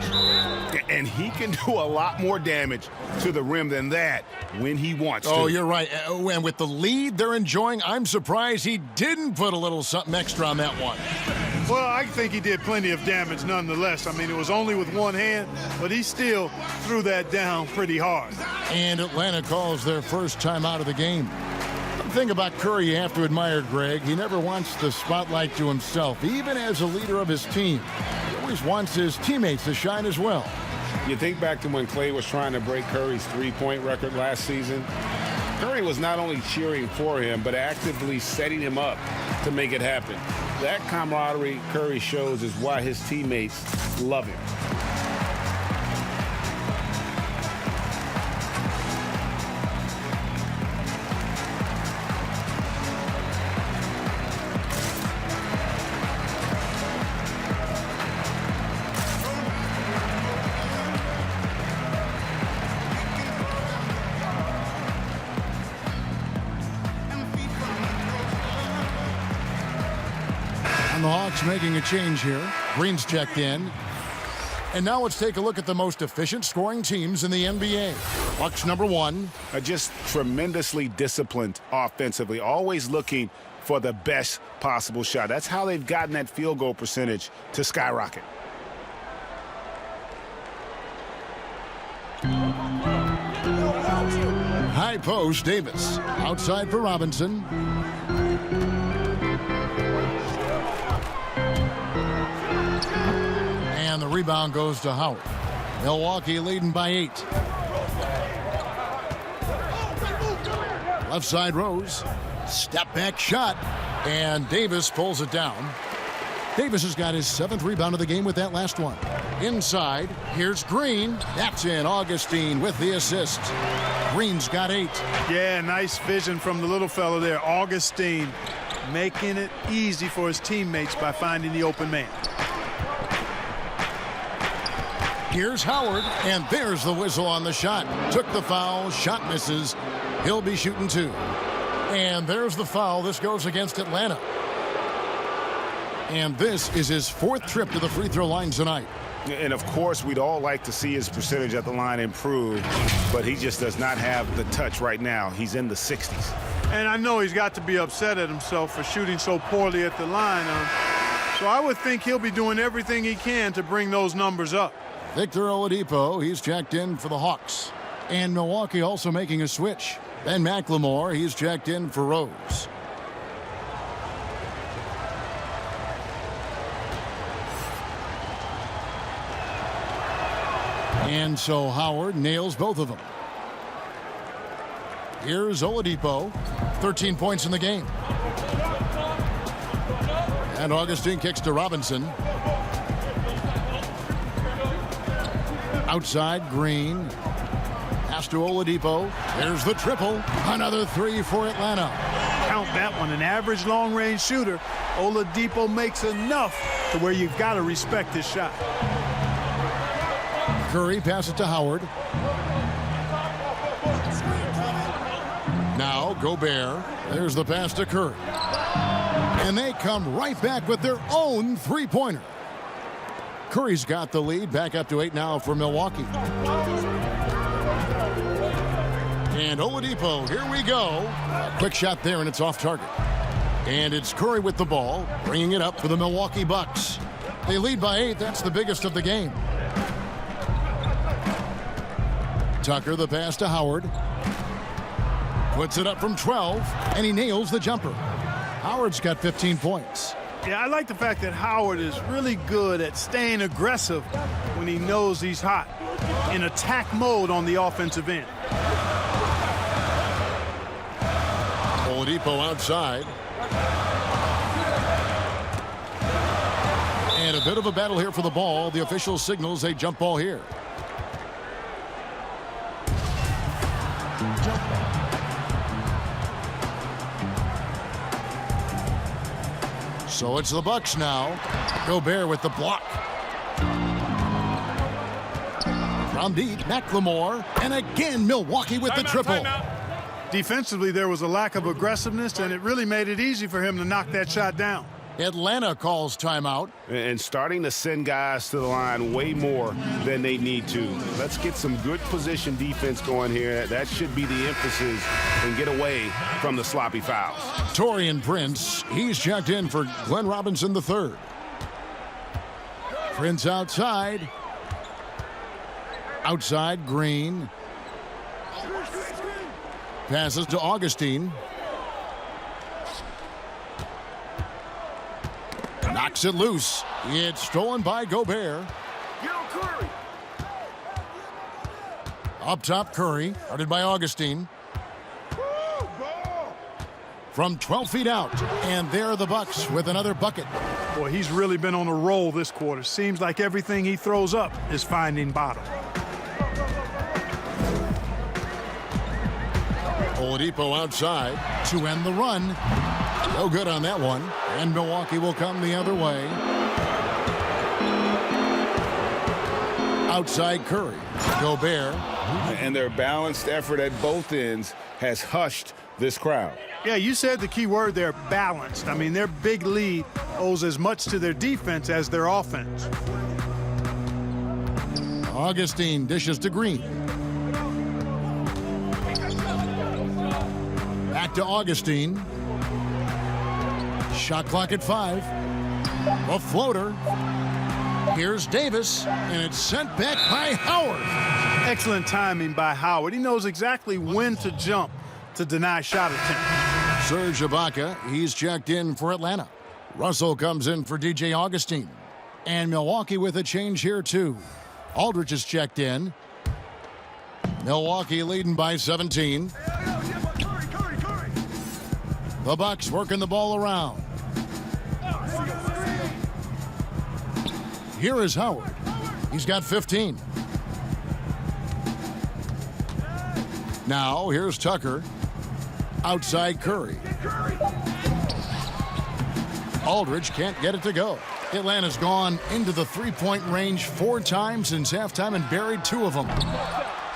And he can do a lot more damage to the rim than that when he wants to. Oh, you're right. And with the lead they're enjoying, I'm surprised he didn't put a little something extra on that one. Well, I think he did plenty of damage nonetheless. I mean, it was only with one hand, but he still threw that down pretty hard. And Atlanta calls their first time out of the game. The thing about Curry you have to admire, Greg, he never wants the spotlight to himself, even as a leader of his team. He always wants his teammates to shine as well. You think back to when Clay was trying to break Curry's three-point record last season. Curry was not only cheering for him, but actively setting him up to make it happen. That camaraderie Curry shows is why his teammates love him. The Hawks making a change here. Green's checked in. And now let's take a look at the most efficient scoring teams in the NBA. Bucks number 1. Just tremendously disciplined offensively, always looking for the best possible shot. That's how they've gotten that field goal percentage to skyrocket. High post, Davis. Outside for Robinson. And the rebound goes to Howard. Milwaukee leading by 8. Left side Rose. Step back shot. And Davis pulls it down. Davis has got his 7th rebound of the game with that last one. Inside, here's Green. That's in. Augustine with the assist. Green's got 8. Yeah, nice vision from the little fellow there. Augustine making it easy for his teammates by finding the open man. Here's Howard, and there's the whistle on the shot. Took the foul, shot misses. He'll be shooting 2. And there's the foul. This goes against Atlanta. And this is his 4th trip to the free throw line tonight. And of course, we'd all like to see his percentage at the line improve, but he just does not have the touch right now. He's in the 60s. And I know he's got to be upset at himself for shooting so poorly at the line. So I would think he'll be doing everything he can to bring those numbers up. Victor Oladipo, he's checked in for the Hawks. And Milwaukee also making a switch. Ben McLemore, he's checked in for Rose. And so Howard nails both of them. Here's Oladipo, 13 points in the game. And Augustine kicks to Robinson. Outside, Green. Pass to Oladipo. There's the triple. Another three for Atlanta. Count that one. An average long-range shooter. Oladipo makes enough to where you've got to respect his shot. Curry passes to Howard. Now Gobert. There's the pass to Curry. And they come right back with their own three-pointer. Curry's got the lead. Back up to 8 now for Milwaukee. And Oladipo, here we go. A quick shot there, and it's off target. And it's Curry with the ball, bringing it up for the Milwaukee Bucks. They lead by 8. That's the biggest of the game. Tucker, the pass to Howard. Puts it up from 12, and he nails the jumper. Howard's got 15 points. Yeah, I like the fact that Howard is really good at staying aggressive when he knows he's hot, in attack mode on the offensive end. Oladipo outside. And a bit of a battle here for the ball. The official signals a jump ball here. So it's the Bucks now. Gobert with the block. From deep, McLemore. And again, Milwaukee with the triple. Defensively, there was a lack of aggressiveness, and it really made it easy for him to knock that shot down. Atlanta calls timeout. And starting to send guys to the line way more than they need to. Let's get some good position defense going here. That should be the emphasis, and get away from the sloppy fouls. Taurean Prince, he's checked in for Glenn Robinson III. Prince outside. Outside, Green. Passes to Augustine. Knocks it loose. It's stolen by Gobert. Up top, Curry. Guarded by Augustine. From 12 feet out. And there are the Bucks with another bucket. Boy, he's really been on a roll this quarter. Seems like everything he throws up is finding bottom. Oladipo outside to end the run. No good on that one. And Milwaukee will come the other way. Outside Curry. Gobert. And their balanced effort at both ends has hushed this crowd. Yeah, you said the key word there, balanced. I mean, their big lead owes as much to their defense as their offense. Augustine dishes to Green. Back to Augustine. Shot clock at 5. A floater. Here's Davis, and it's sent back by Howard. Excellent timing by Howard. He knows exactly when to jump to deny shot attempt. Serge Ibaka, he's checked in for Atlanta. Russell comes in for DJ Augustine. And Milwaukee with a change here, too. Aldridge is checked in. Milwaukee leading by 17. The Bucks working the ball around. Here is Howard. He's got 15. Now, here's Tucker. Outside Curry. Aldridge can't get it to go. Atlanta's gone into the three-point range 4 times since halftime and buried 2 of them.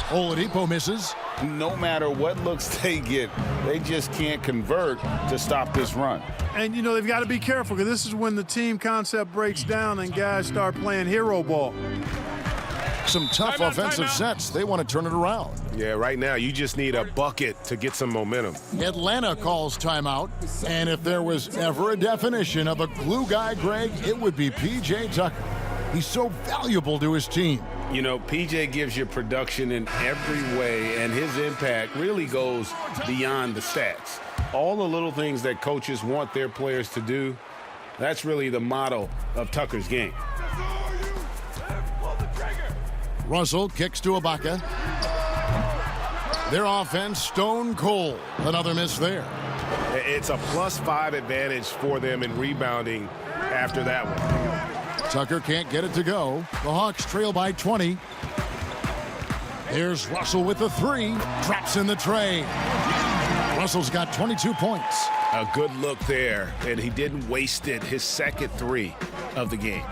Oladipo misses. No matter what looks they get, they just can't convert to stop this run. And, you know, they've got to be careful because this is when the team concept breaks down and guys start playing hero ball. Some tough offensive sets. They want to turn it around. Yeah, right now you just need a bucket to get some momentum. Atlanta calls timeout. And if there was ever a definition of a glue guy, Greg, it would be P.J. Tucker. He's so valuable to his team. You know, PJ gives you production in every way, and his impact really goes beyond the stats. All the little things that coaches want their players to do, that's really the motto of Tucker's game. Russell kicks to Ibaka. Their offense stone cold. Another miss there. It's a +5 advantage for them in rebounding after that one. Tucker can't get it to go. The Hawks trail by 20. Here's Russell with the three. Drops in the tray. Russell's got 22 points. A good look there, and he didn't waste it. His second three of the game.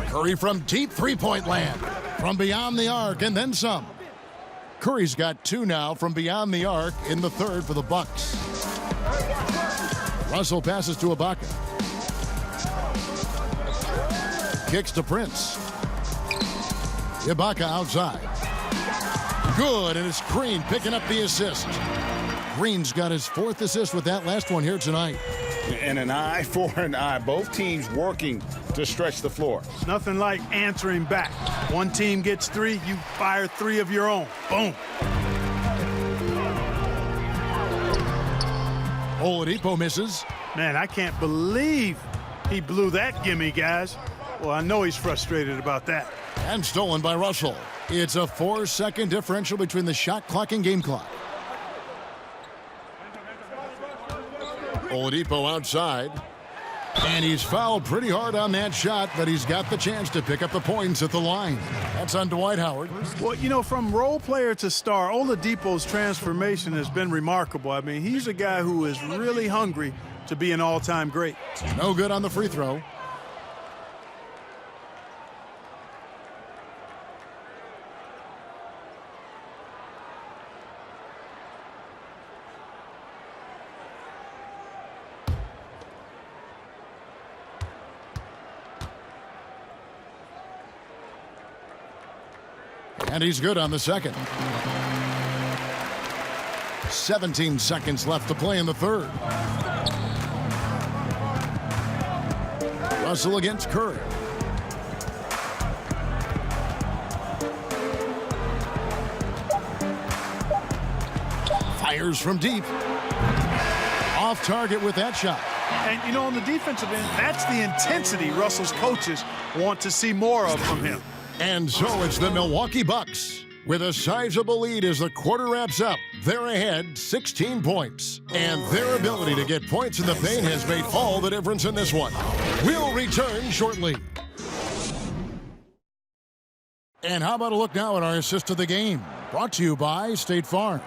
Curry from deep three-point land. From beyond the arc and then some. Curry's got two now from beyond the arc in the third for the Bucks. Russell passes to Ibaka. Kicks to Prince. Ibaka outside. Good, and it's Green picking up the assist. Green's got his fourth assist with that last one here tonight. And an eye for an eye. Both teams working to stretch the floor. Nothing like answering back. One team gets three, you fire three of your own. Boom. Oladipo misses. Man, I can't believe he blew that gimme, guys. Well, I know he's frustrated about that. And stolen by Russell. It's a 4-second differential between the shot clock and game clock. Oladipo outside. And he's fouled pretty hard on that shot, but he's got the chance to pick up the points at the line. That's on Dwight Howard. Well, you know, from role player to star, Oladipo's transformation has been remarkable. I mean, he's a guy who is really hungry to be an all-time great. No good on the free throw. And he's good on the second. 17 seconds left to play in the third. Russell against Curry. Fires from deep. Off target with that shot. And, you know, on the defensive end, that's the intensity Russell's coaches want to see more of from him. And so it's the Milwaukee Bucks with a sizable lead as the quarter wraps up. They're ahead 16 points. And their ability to get points in the paint has made all the difference in this one. We'll return shortly. And how about a look now at our assist of the game? Brought to you by State Farm.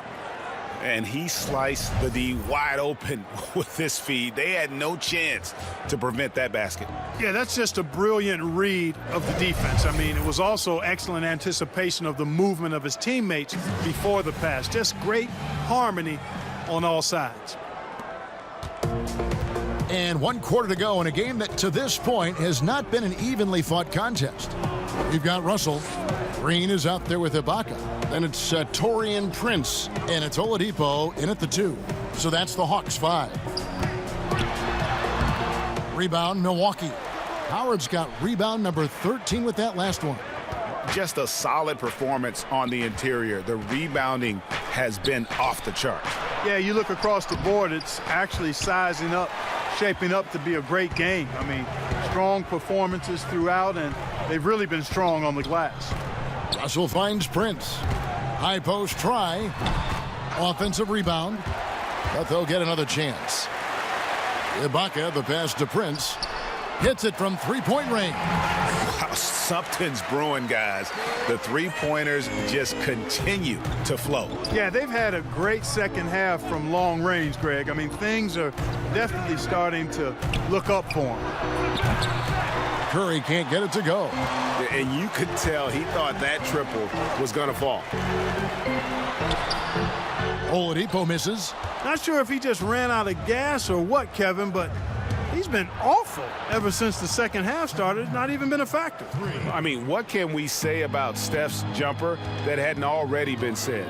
And he sliced the D wide open with this feed. They had no chance to prevent that basket. Yeah, that's just a brilliant read of the defense. I mean, it was also excellent anticipation of the movement of his teammates before the pass. Just great harmony on all sides. And 1 quarter to go in a game that to this point has not been an evenly fought contest. You've got Russell. Green is out there with Ibaka. Then it's Taurean Prince, and it's Oladipo in at the 2. So that's the Hawks 5. Rebound, Milwaukee. Howard's got rebound number 13 with that last one. Just a solid performance on the interior. The rebounding has been off the charts. Yeah, you look across the board, it's actually sizing up, shaping up to be a great game. I mean, strong performances throughout, and they've really been strong on the glass. Russell finds Prince. High post try. Offensive rebound. But they'll get another chance. Ibaka, the pass to Prince. Hits it from three-point range. Wow, something's brewing, guys. The three-pointers just continue to flow. Yeah, they've had a great second half from long range, Greg. I mean, things are definitely starting to look up for him. Curry can't get it to go. And you could tell he thought that triple was going to fall. Oladipo misses. Not sure if he just ran out of gas or what, Kevin, but he's been awful ever since the second half started. Not even been a factor. I mean, what can we say about Steph's jumper that hadn't already been said?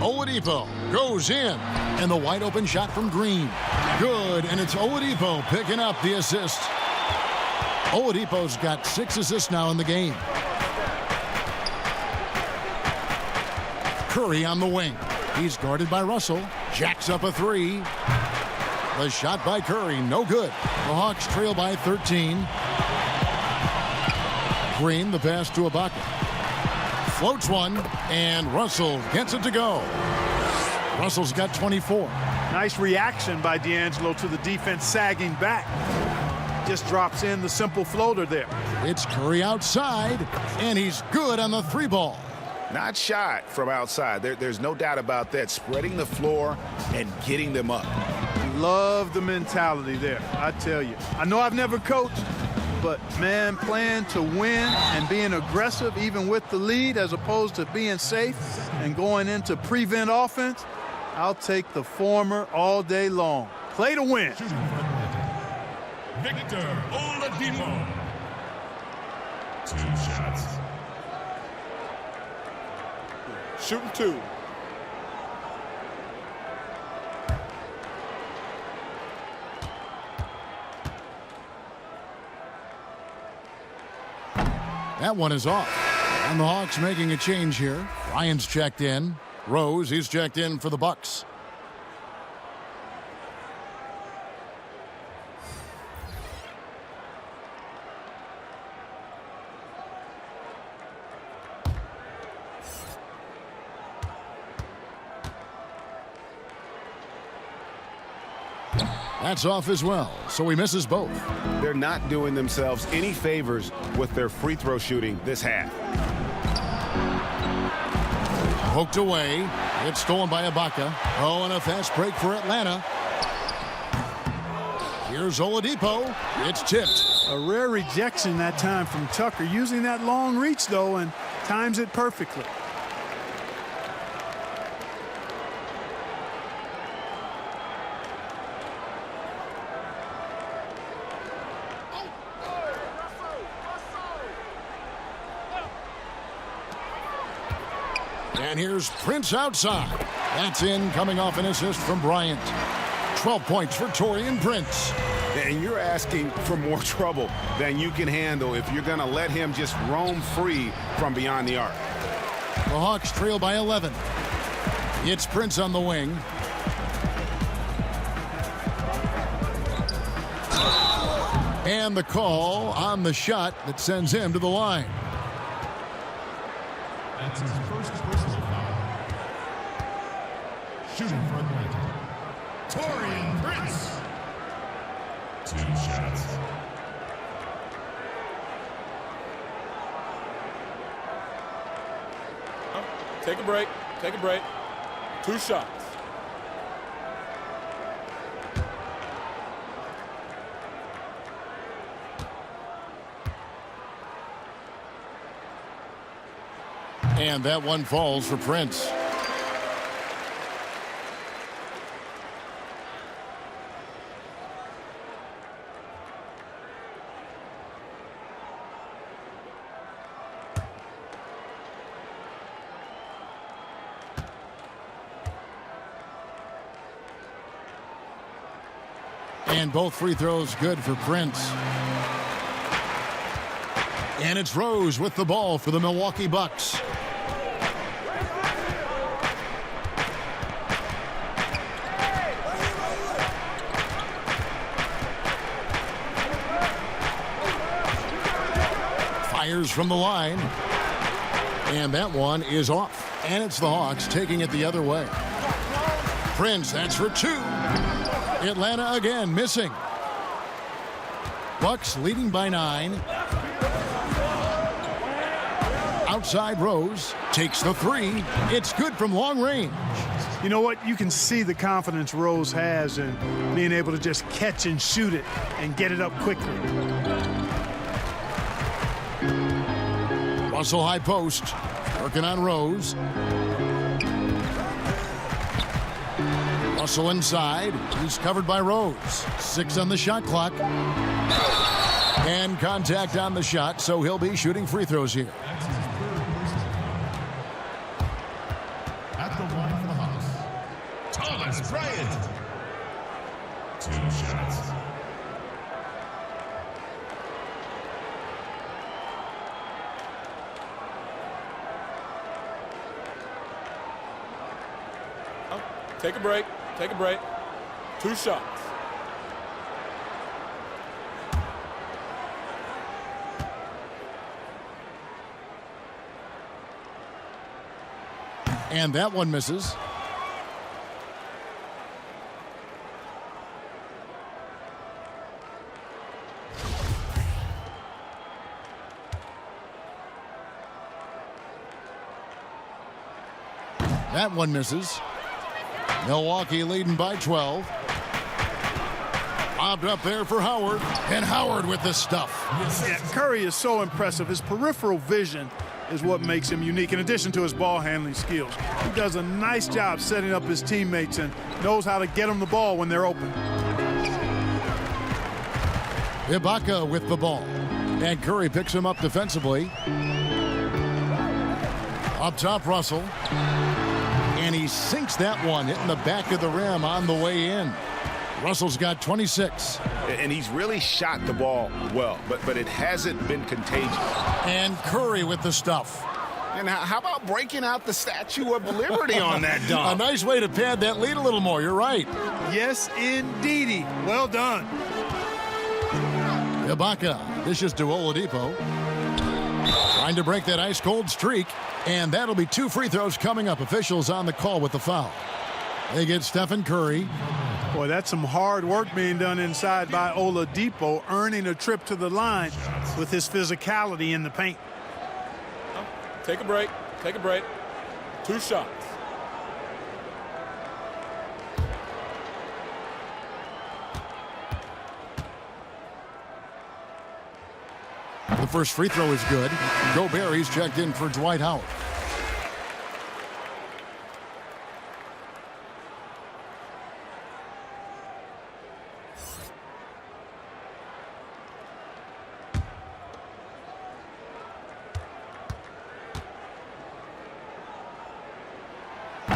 Oladipo goes in. And the wide open shot from Green. Good, and it's Oladipo picking up the assist. Oladipo's got 6 assists now in the game. Curry on the wing. He's guarded by Russell. Jacks up a 3. The shot by Curry, no good. The Hawks trail by 13. Green, the pass to Ibaka. Floats one, and Russell gets it to go. Russell's got 24. Nice reaction by D'Angelo to the defense sagging back. just drops in the simple floater there. It's Curry outside, and he's good on the 3-ball. Not shy from outside. There's no doubt about that. Spreading the floor and getting them up. Love the mentality there, I tell you. I know I've never coached, but, man, playing to win and being aggressive even with the lead as opposed to being safe and going into prevent offense, I'll take the former all day long. Play to win. Victor Oladipo. 2 shots. Shooting 2. That one is off. And the Hawks making a change here. Ryan's checked in. Rose, he's checked in for the Bucks. That's off as well, so he misses both. They're not doing themselves any favors with their free throw shooting this half. Poked away. It's stolen by Ibaka. Oh, and a fast break for Atlanta. Here's Oladipo. It's tipped. A rare rejection that time from Tucker, using that long reach, though, and times it perfectly. And here's Prince outside. That's in, coming off an assist from Bryant. 12 points for Taurean Prince. And you're asking for more trouble than you can handle if you're going to let him just roam free from beyond the arc. The Hawks trail by 11. It's Prince on the wing. And the call on the shot that sends him to the line. That's his first personal foul. Shooting for Atlanta. Taurean Prince. 2 shots. Take a break. Take a break. 2 shots. And that one falls for Prince. And both free throws good for Prince. And it's Rose with the ball for the Milwaukee Bucks. Fires from the line. And that one is off. And it's the Hawks taking it the other way. Prince, that's for 2. Atlanta again missing. Bucks leading by 9. Outside Rose takes the 3. It's good from long range. You know what? You can see the confidence Rose has in being able to just catch and shoot it and get it up quickly. Russell high post, working on Rose. Russell inside. He's covered by Rose. 6 on the shot clock. And contact on the shot, so he'll be shooting free throws here. At the line for the Hawks, Thomas Bryant. 2 shots. Take a break. Take a break. 2 shots. And that one misses. That one misses. Milwaukee leading by 12. Lobbed up there for Howard, and Howard with the stuff. Yeah, Curry is so impressive. His peripheral vision is what makes him unique, in addition to his ball handling skills. He does a nice job setting up his teammates and knows how to get them the ball when they're open. Ibaka with the ball, and Curry picks him up defensively. Up top, Russell, and he sinks that one, hitting the back of the rim on the way in. Russell's got 26. And he's really shot the ball well, but it hasn't been contagious. And Curry with the stuff. And how about breaking out the Statue of Liberty on that dunk? A nice way to pad that lead a little more. You're right. Yes, indeedy. Well done. Ibaka dishes to Oladipo. Trying to break that ice-cold streak. And that'll be 2 free throws coming up. Officials on the call with the foul. They get Stephen Curry. Boy, that's some hard work being done inside by Oladipo, earning a trip to the line with his physicality in the paint. Take a break. Take a break. 2 shots. The first free throw is good. Gobert, he's checked in for Dwight Howard.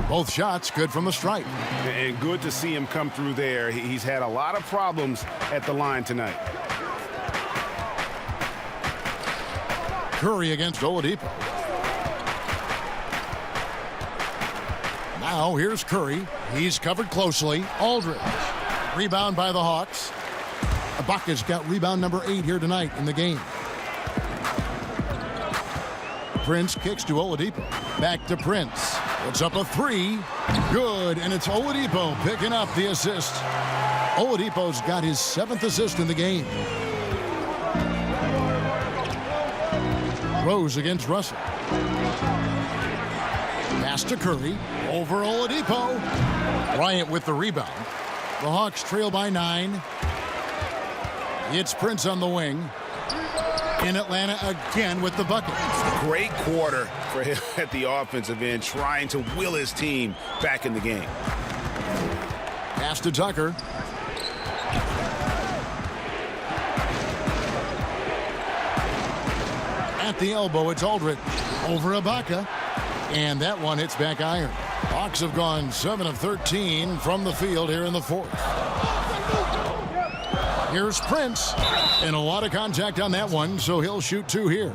Both shots good from the stripe. And good to see him come through there. He's had a lot of problems at the line tonight. Curry against Oladipo. Now here's Curry. He's covered closely. Aldridge. Rebound by the Hawks. Ibaka's got rebound number 8 here tonight in the game. Prince kicks to Oladipo. Back to Prince. Puts up a 3. Good, and it's Oladipo picking up the assist. Oladipo's got his 7th assist in the game. Rose against Russell. Pass to Curry. Over Oladipo. Bryant with the rebound. The Hawks trail by 9. It's Prince on the wing. In Atlanta again with the bucket. Great quarter for him at the offensive end, trying to will his team back in the game. Pass to Tucker. At the elbow, it's Aldridge. Over Ibaka. And that one hits back iron. Hawks have gone 7 of 13 from the field here in the 4th. Here's Prince. And a lot of contact on that one, so he'll shoot 2 here.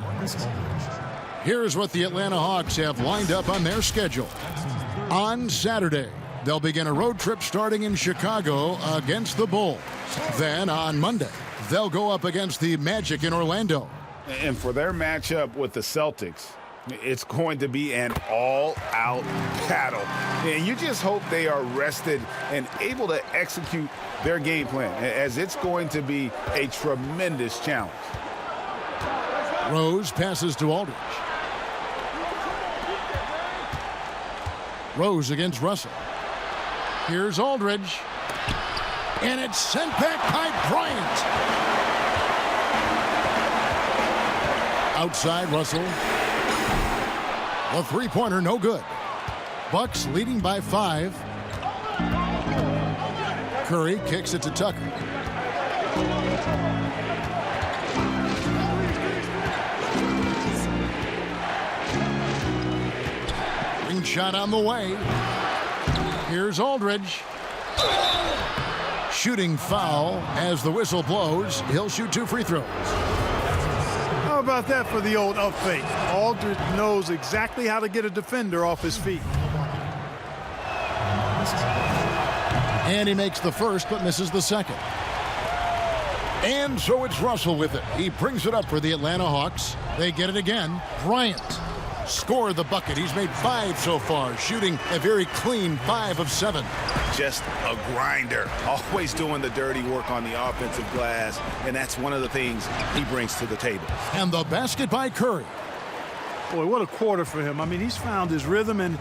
Here's what the Atlanta Hawks have lined up on their schedule. On Saturday, they'll begin a road trip starting in Chicago against the Bulls. Then on Monday, they'll go up against the Magic in Orlando. And for their matchup with the Celtics, it's going to be an all-out battle. And you just hope they are rested and able to execute their game plan, as it's going to be a tremendous challenge. Rose passes to Aldridge. Rose against Russell. Here's Aldridge. And it's sent back by Bryant. Outside Russell. The three-pointer no good. Bucks leading by 5. Curry kicks it to Tucker. Ring shot on the way. Here's Aldridge. Shooting foul as the whistle blows. He'll shoot 2 free throws. How about that for the old up fake? Aldridge knows exactly how to get a defender off his feet. And he makes the first but misses the second. And so it's Russell with it. He brings it up for the Atlanta Hawks. They get it again. Bryant scored the bucket. He's made 5 so far, shooting a very clean 5 of 7. Just a grinder, always doing the dirty work on the offensive glass, and that's one of the things he brings to the table. And the basket by Curry. Boy, what a quarter for him. I mean, he's found his rhythm, and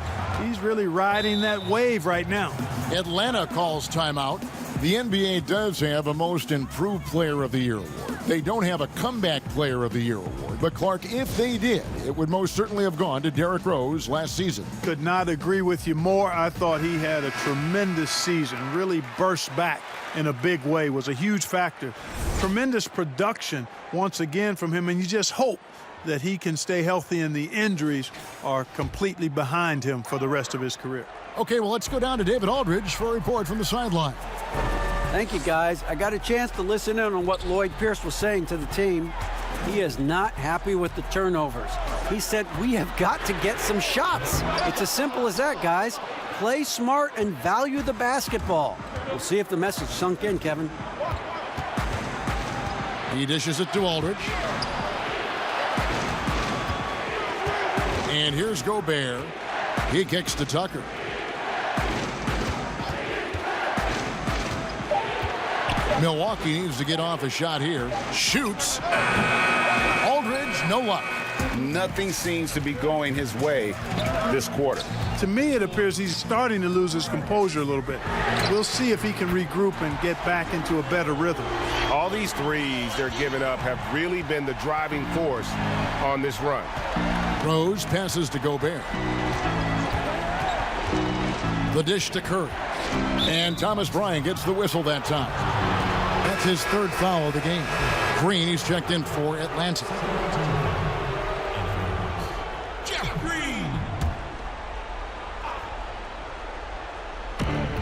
he's really riding that wave right now. Atlanta calls timeout. The NBA does have a Most Improved Player of the Year award. They don't have a Comeback Player of the Year award. But, Clark, if they did, it would most certainly have gone to Derrick Rose last season. Could not agree with you more. I thought he had a tremendous season, really burst back in a big way, was a huge factor. Tremendous production once again from him, and you just hope that he can stay healthy and the injuries are completely behind him for the rest of his career. Okay, well, let's go down to David Aldridge for a report from the sideline. Thank you, guys. I got a chance to listen in on what Lloyd Pierce was saying to the team. He is not happy with the turnovers. He said, we have got to get some shots. It's as simple as that, guys. Play smart and value the basketball. We'll see if the message sunk in, Kevin. He dishes it to Aldridge. And here's Gobert. He kicks to Tucker. Milwaukee needs to get off a shot here. Shoots. Aldridge, no luck. Nothing seems to be going his way this quarter. To me, it appears he's starting to lose his composure a little bit. We'll see if he can regroup and get back into a better rhythm. All these threes they're giving up have really been the driving force on this run. Rose passes to Gobert. The dish to Curry. And Thomas Bryant gets the whistle that time. That's his third foul of the game. Green, he's checked in for Atlanta.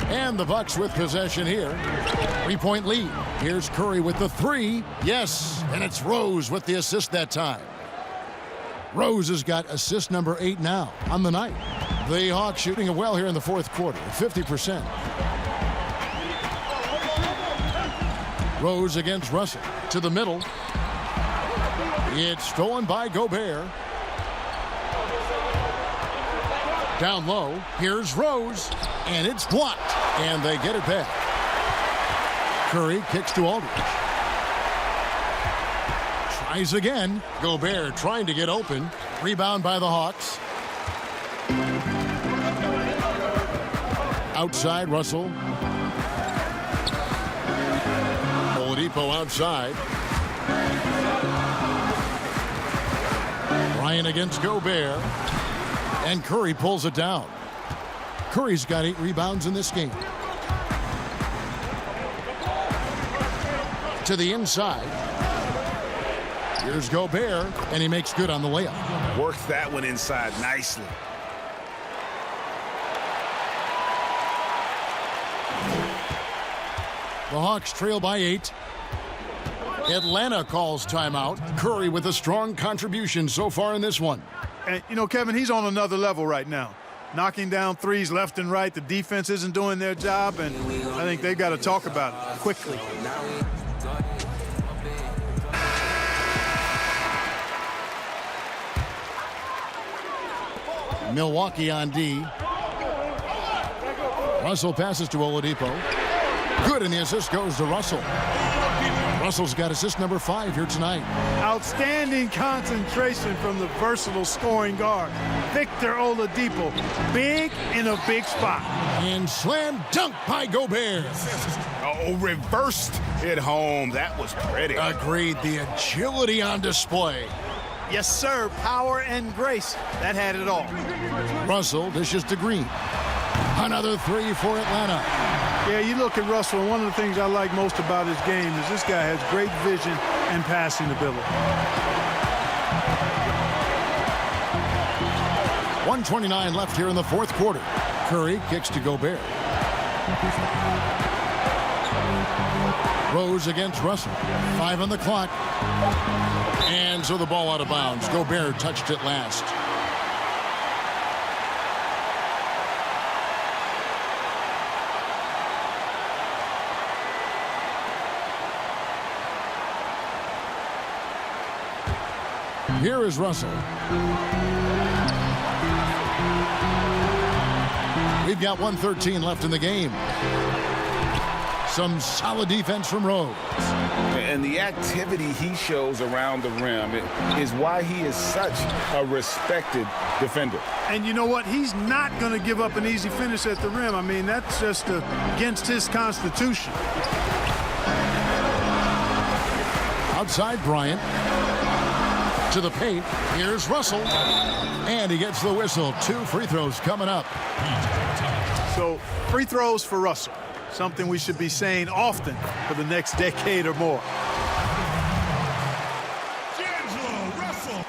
And the Bucks with possession here. 3-point lead. Here's Curry with the three. Yes, and it's Rose with the assist that time. Rose has got assist number 8 now on the night. The Hawks shooting it well here in the fourth quarter, 50%. Rose against Russell to the middle. It's stolen by Gobert. Down low, here's Rose, and it's blocked, and they get it back. Curry kicks to Aldridge. Tries again. Gobert trying to get open. Rebound by the Hawks. Outside, Russell. Oladipo outside. Bryant against Gobert. And Curry pulls it down. Curry's got 8 rebounds in this game. To the inside. Here's Gobert, and he makes good on the layup. Works that one inside nicely. The Hawks trail by 8. Atlanta calls timeout. Curry with a strong contribution so far in this one. And, you know, Kevin, he's on another level right now. Knocking down threes left and right. The defense isn't doing their job, and I think they've got to talk about it quickly. Milwaukee on D. Russell passes to Oladipo. Good, and the assist goes to Russell. Russell's got assist number 5 here tonight. Outstanding concentration from the versatile scoring guard, Victor Oladipo. Big in a big spot. And slam dunk by Gobert. Oh, reversed it home. That was pretty. Agreed. The agility on display. Yes, sir. Power and grace. That had it all. Russell dishes to Green. Another 3 for Atlanta. Yeah, you look at Russell, and one of the things I like most about his game is this guy has great vision and passing ability. 1:29 left here in the fourth quarter. Curry kicks to Gobert. Rose against Russell. 5 on the clock. And so the ball out of bounds. Gobert touched it last. Here is Russell. We've got 1:13 left in the game. Some solid defense from Rose. And the activity he shows around the rim is why he is such a respected defender. And you know what? He's not going to give up an easy finish at the rim. I mean, that's just against his constitution. Outside Bryant. To the paint. Here's Russell. And he gets the whistle. 2 free throws coming up. So, free throws for Russell. Something we should be saying often for the next decade or more.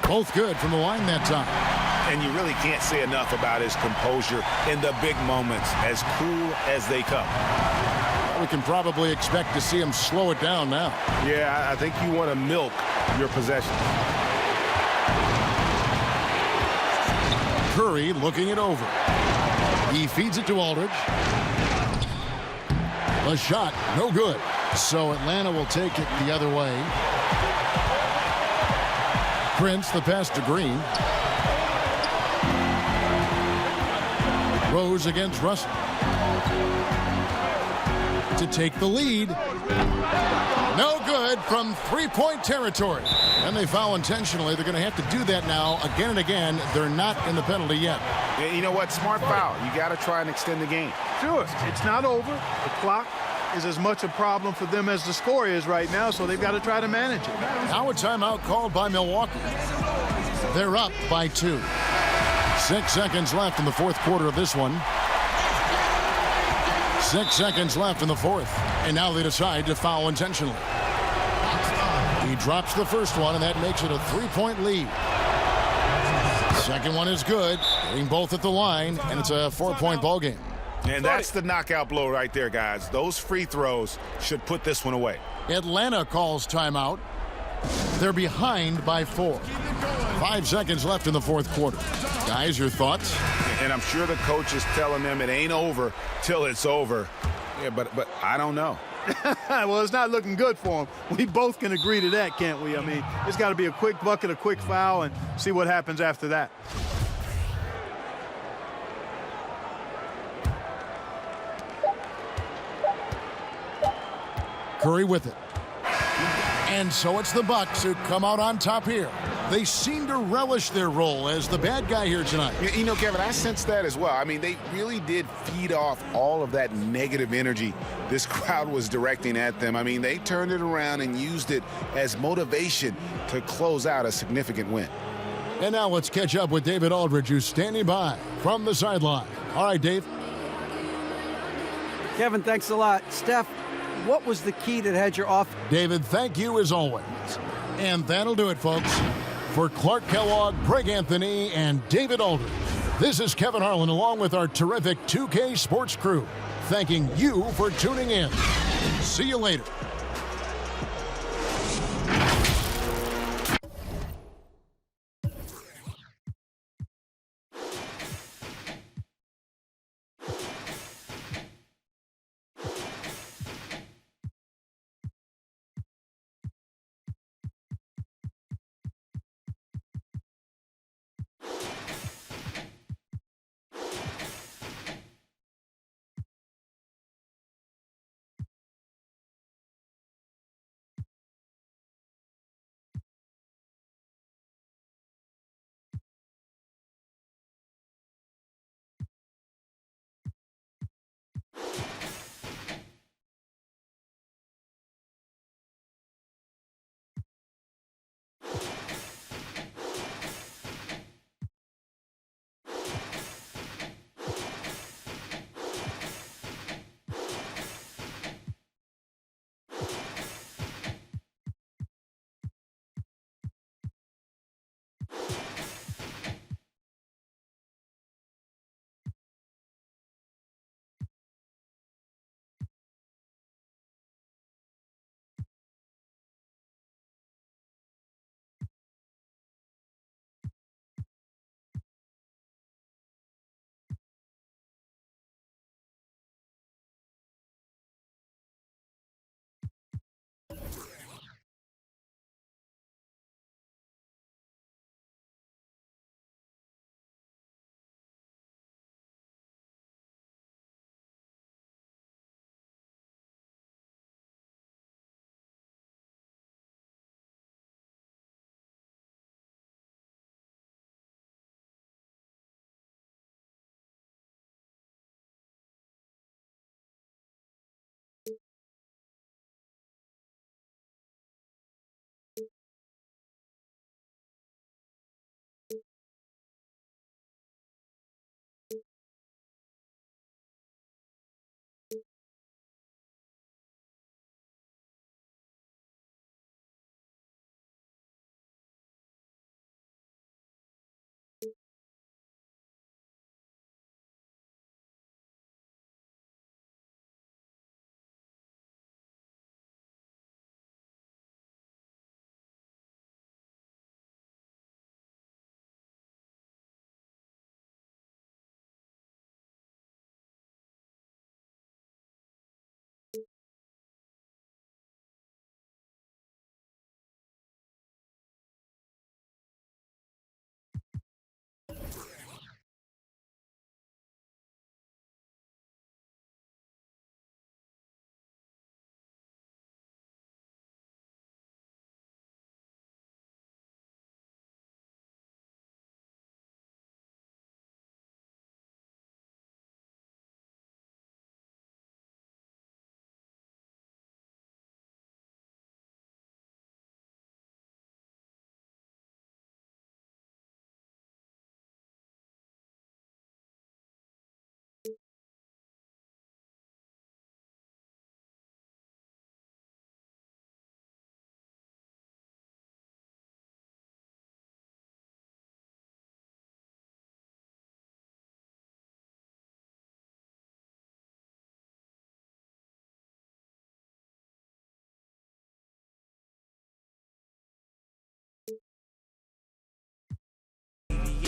Both good from the line that time. And you really can't say enough about his composure in the big moments, as cool as they come. We can probably expect to see him slow it down now. Yeah, I think you want to milk your possession. Curry looking it over. He feeds it to Aldridge. A shot, no good. So Atlanta will take it the other way. Prince, the pass to Green. Rose against Russell. To take the lead. No good from three-point territory. And they foul intentionally. They're going to have to do that now again and again. They're not in the penalty yet. Yeah, you know what? Smart foul. You got to try and extend the game. Sure, it's not over. The clock is as much a problem for them as the score is right now, so they've got to try to manage it. Now a timeout called by Milwaukee. They're up by 2. 6 seconds left in the fourth quarter of this one. 6 seconds left in the fourth. And now they decide to foul intentionally. He drops the first one, and that makes it a 3-point lead. Second one is good. Getting both at the line, and it's a 4-point ball game. And that's the knockout blow right there, guys. Those free throws should put this one away. Atlanta calls timeout. They're behind by 4. 5 seconds left in the fourth quarter. Guys, your thoughts? And I'm sure the coach is telling them it ain't over till it's over. Yeah, but I don't know. Well, it's not looking good for him. We both can agree to that, can't we? I mean, it's got to be a quick bucket, a quick foul, and see what happens after that. Curry with it. And so it's the Bucks who come out on top here. They seem to relish their role as the bad guy here tonight. You know, Kevin, I sense that as well. I mean, they really did feed off all of that negative energy this crowd was directing at them. I mean, they turned it around and used it as motivation to close out a significant win. And now let's catch up with David Aldridge, who's standing by from the sideline. All right, Dave. Kevin, thanks a lot. Steph, what was the key that had your off? David, thank you as always. And that'll do it, folks. For Clark Kellogg, Greg Anthony, and David Aldridge, this is Kevin Harlan along with our terrific 2K Sports crew, thanking you for tuning in. See you later.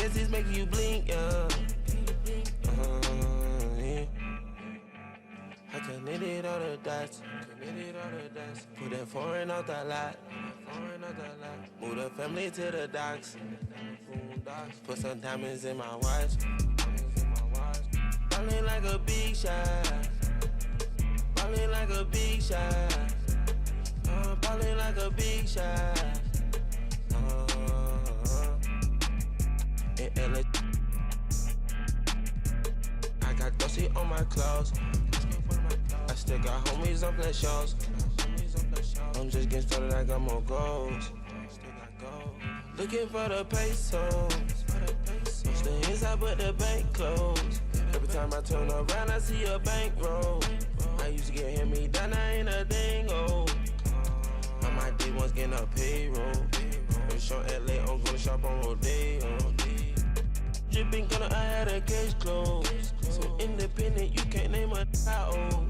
glasses make you blink, yeah. Yeah. I connected all the dots. Put that foreign out the lot. Move the family to the docks. Put some diamonds in my watch. Ballin' like a big shot. Ballin' like a big shot. Ballin' like a big shot. In LA, I got Dosey on my clothes. I still got homies on play shows. I'm just getting started, I got more goals. Looking for the pesos. It's the inside but the bank closed. Every time I turn around, I see a bankroll. I used to get hand me down, I ain't a dingo. I might be once getting a payroll. Every show LA, I'm gonna shop on Rodeo. Dripping, gonna I had a case closed. So independent, you can't name a I own.